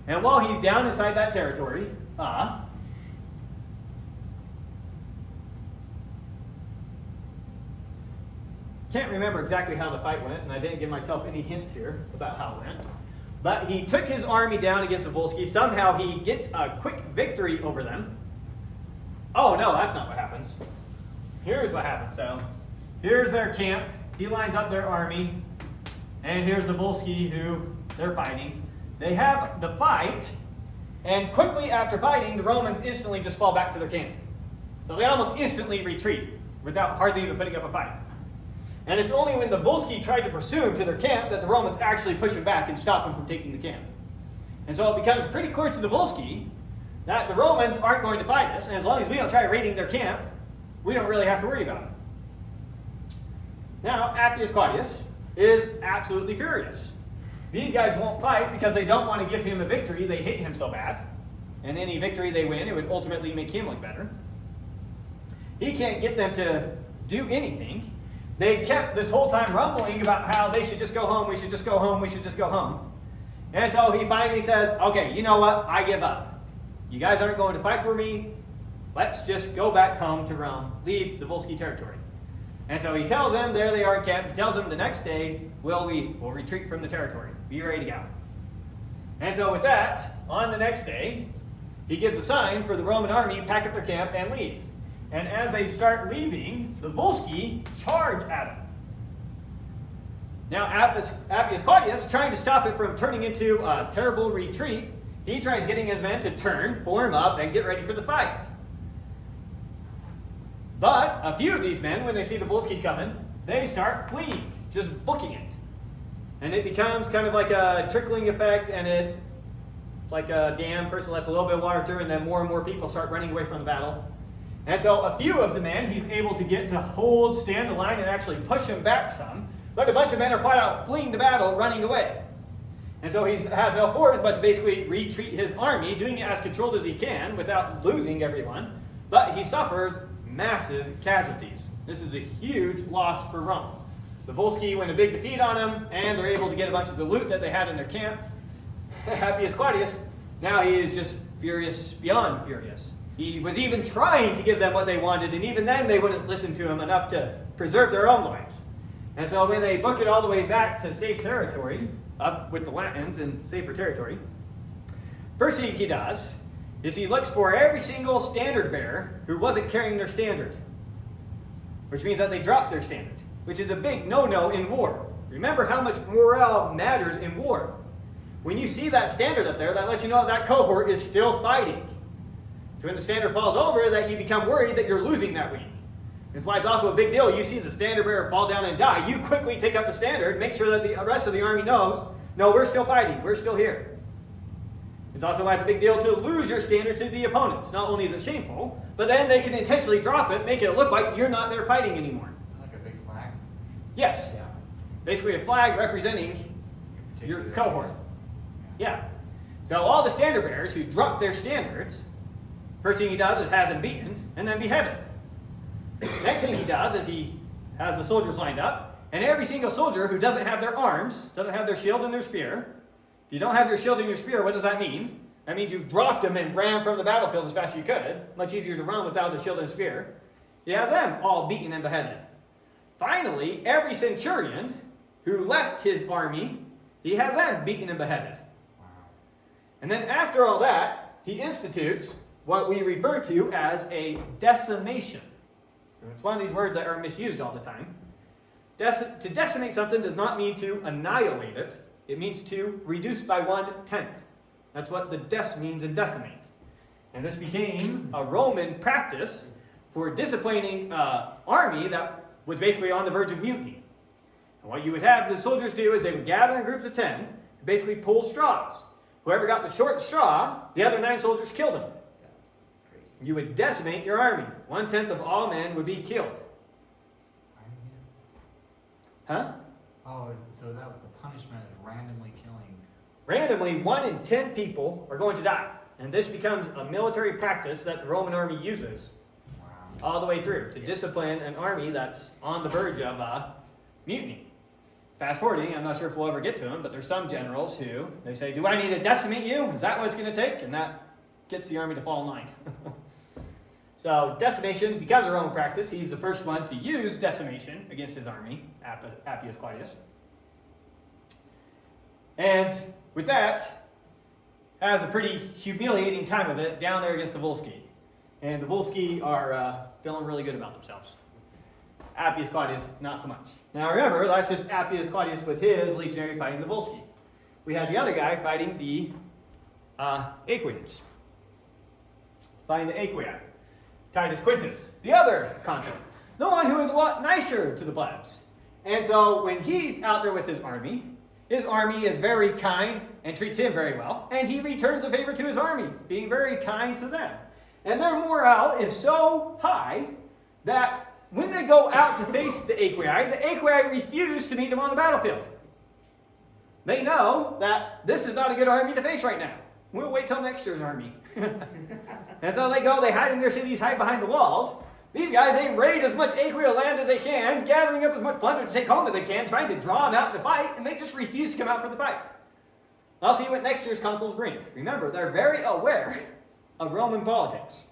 And while he's down inside that territory, can't remember exactly how the fight went, and I didn't give myself any hints here about how it went. But he took his army down against the Volsci. Somehow he gets a quick victory over them. Oh no, that's not what happens. Here's what happens. So here's their camp. He lines up their army. And here's the Volsci who they're fighting. They have the fight, and quickly after fighting, the Romans instantly just fall back to their camp. So they almost instantly retreat without hardly even putting up a fight. And it's only when the Volsci tried to pursue him to their camp that the Romans actually push him back and stop him from taking the camp. And so it becomes pretty clear to the Volsci that the Romans aren't going to fight us, and as long as we don't try raiding their camp, we don't really have to worry about it. Now, Appius Claudius is absolutely furious. These guys won't fight because they don't want to give him a victory. They hate him so bad. And any victory they win, it would ultimately make him look better. He can't get them to do anything. They kept this whole time rumbling about how they should just go home, we should just go home, we should just go home. And so he finally says, okay, you know what? I give up. You guys aren't going to fight for me. Let's just go back home to Rome, leave the Volsci territory. And so he tells them, there they are in camp. He tells them the next day, we'll leave. We'll retreat from the territory. Be ready to go. And so with that, on the next day, he gives a sign for the Roman army, pack up their camp and leave. And as they start leaving, the Volsci charge at him. Now Appius Claudius, trying to stop it from turning into a terrible retreat, he tries getting his men to turn, form up, and get ready for the fight. But a few of these men, when they see the Volsci coming, they start fleeing, just booking it. And it becomes kind of like a trickling effect, and it's like a dam. First it lets a little bit of water through, and then more and more people start running away from the battle. And so a few of the men he's able to get to stand the line and actually push him back some. But a bunch of men are flat out fleeing the battle, running away. And so he has no force but to basically retreat his army, doing it as controlled as he can without losing everyone. But he suffers massive casualties. This is a huge loss for Rome. The Volsci win a big defeat on him, and they're able to get a bunch of the loot that they had in their camp. Appius Claudius, now he is just furious beyond furious. He was even trying to give them what they wanted, and even then they wouldn't listen to him enough to preserve their own lives. And so when they book it all the way back to safe territory, up with the Latins in safer territory, first thing he does is he looks for every single standard bearer who wasn't carrying their standard, which means that they dropped their standard, which is a big no-no in war. Remember how much morale matters in war. When you see that standard up there, that lets you know that cohort is still fighting. So when the standard falls over, that you become worried that you're losing that week. That's why it's also a big deal. You see the standard bearer fall down and die, you quickly take up the standard, make sure that the rest of the army knows, no, we're still fighting, we're still here. It's also why it's a big deal to lose your standard to the opponents. Not only is it shameful, but then they can intentionally drop it, make it look like you're not there fighting anymore. Is it like a big flag? Yes. Yeah. Basically a flag representing your Particular cohort. area. Yeah. So all the standard bearers who drop their standards, first thing he does is has them beaten and then beheaded. Next thing he does is he has the soldiers lined up, and every single soldier who doesn't have their arms, doesn't have their shield and their spear. If you don't have your shield and your spear, what does that mean? That means you dropped them and ran from the battlefield as fast as you could. Much easier to run without a shield and spear. He has them all beaten and beheaded. Finally, every centurion who left his army, he has them beaten and beheaded. Wow. And then after all that, he institutes what we refer to as a decimation. And it's one of these words that are misused all the time. To decimate something does not mean to annihilate it. It means to reduce by 1/10. That's what the dec means in decimate. And this became a Roman practice for disciplining an army that was basically on the verge of mutiny. And what you would have the soldiers do is they would gather in groups of 10 and basically pull straws. Whoever got the short straw, the other 9 soldiers killed him. That's crazy. You would decimate your army. 1/10 of all men would be killed. Huh? Oh, so that was the punishment of randomly killing. Randomly, 1 in 10 people are going to die. And this becomes a military practice that the Roman army uses Wow. all the way through to discipline an army that's on the verge of mutiny. Fast forwarding, I'm not sure if we'll ever get to them, but there's some generals who, they say, do I need to decimate you? Is that what it's going to take? And that gets the army to fall in line. So decimation becomes a Roman practice. He's the first one to use decimation against his army, Appius Claudius. And with that, has a pretty humiliating time of it down there against the Volsci. And the Volsci are feeling really good about themselves. Appius Claudius, not so much. Now remember, that's just Appius Claudius with his legionary fighting the Volsci. We had the other guy fighting the Aequians. Fighting the Aequii. Titus Quintus, the other consul. The one who is a lot nicer to the plebs. And so when he's out there with his army is very kind and treats him very well. And he returns a favor to his army, being very kind to them. And their morale is so high that when they go out to face the Aequii refuse to meet them on the battlefield. They know that this is not a good army to face right now. We'll wait till next year's army. And so they go, they hide in their cities, hide behind the walls. These guys, they raid as much Aequia land as they can, gathering up as much plunder to take home as they can, trying to draw them out in the fight, and they just refuse to come out for the fight. I'll see what next year's consuls bring. Remember, they're very aware of Roman politics.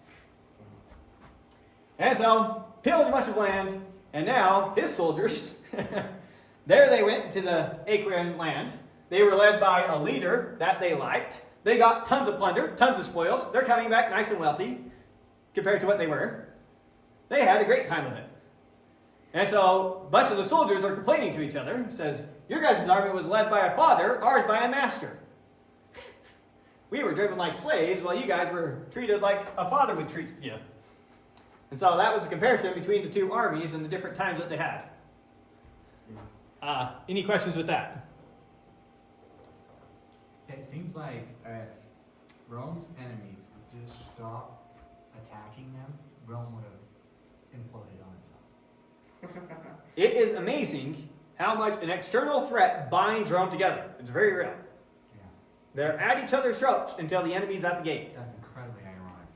And so, pillaged a bunch of land, and now his soldiers, there they went to the Aequian land. They were led by a leader that they liked. They got tons of plunder, tons of spoils. They're coming back nice and wealthy compared to what they were. They had a great time of it. And so a bunch of the soldiers are complaining to each other. It says, your guys' army was led by a father, ours by a master. We were driven like slaves while you guys were treated like a father would treat you. And so that was a comparison between the two armies and the different times that they had. Any questions with that? It seems like if Rome's enemies would just stop attacking them, Rome would have imploded on itself. It is amazing how much an external threat binds Rome together. It's very real. Yeah, They're at each other's throats until the enemy's at the gate. that's incredibly ironic.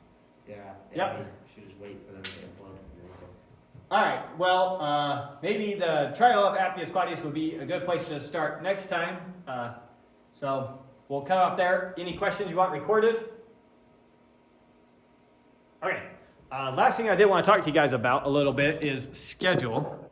Yeah. Yep. We should just wait for them to implode. All right, well, maybe the trial of Appius Claudius would be a good place to start next time. So we'll cut off there. Any questions you want recorded? Okay. Last thing I did want to talk to you guys about a little bit is schedule.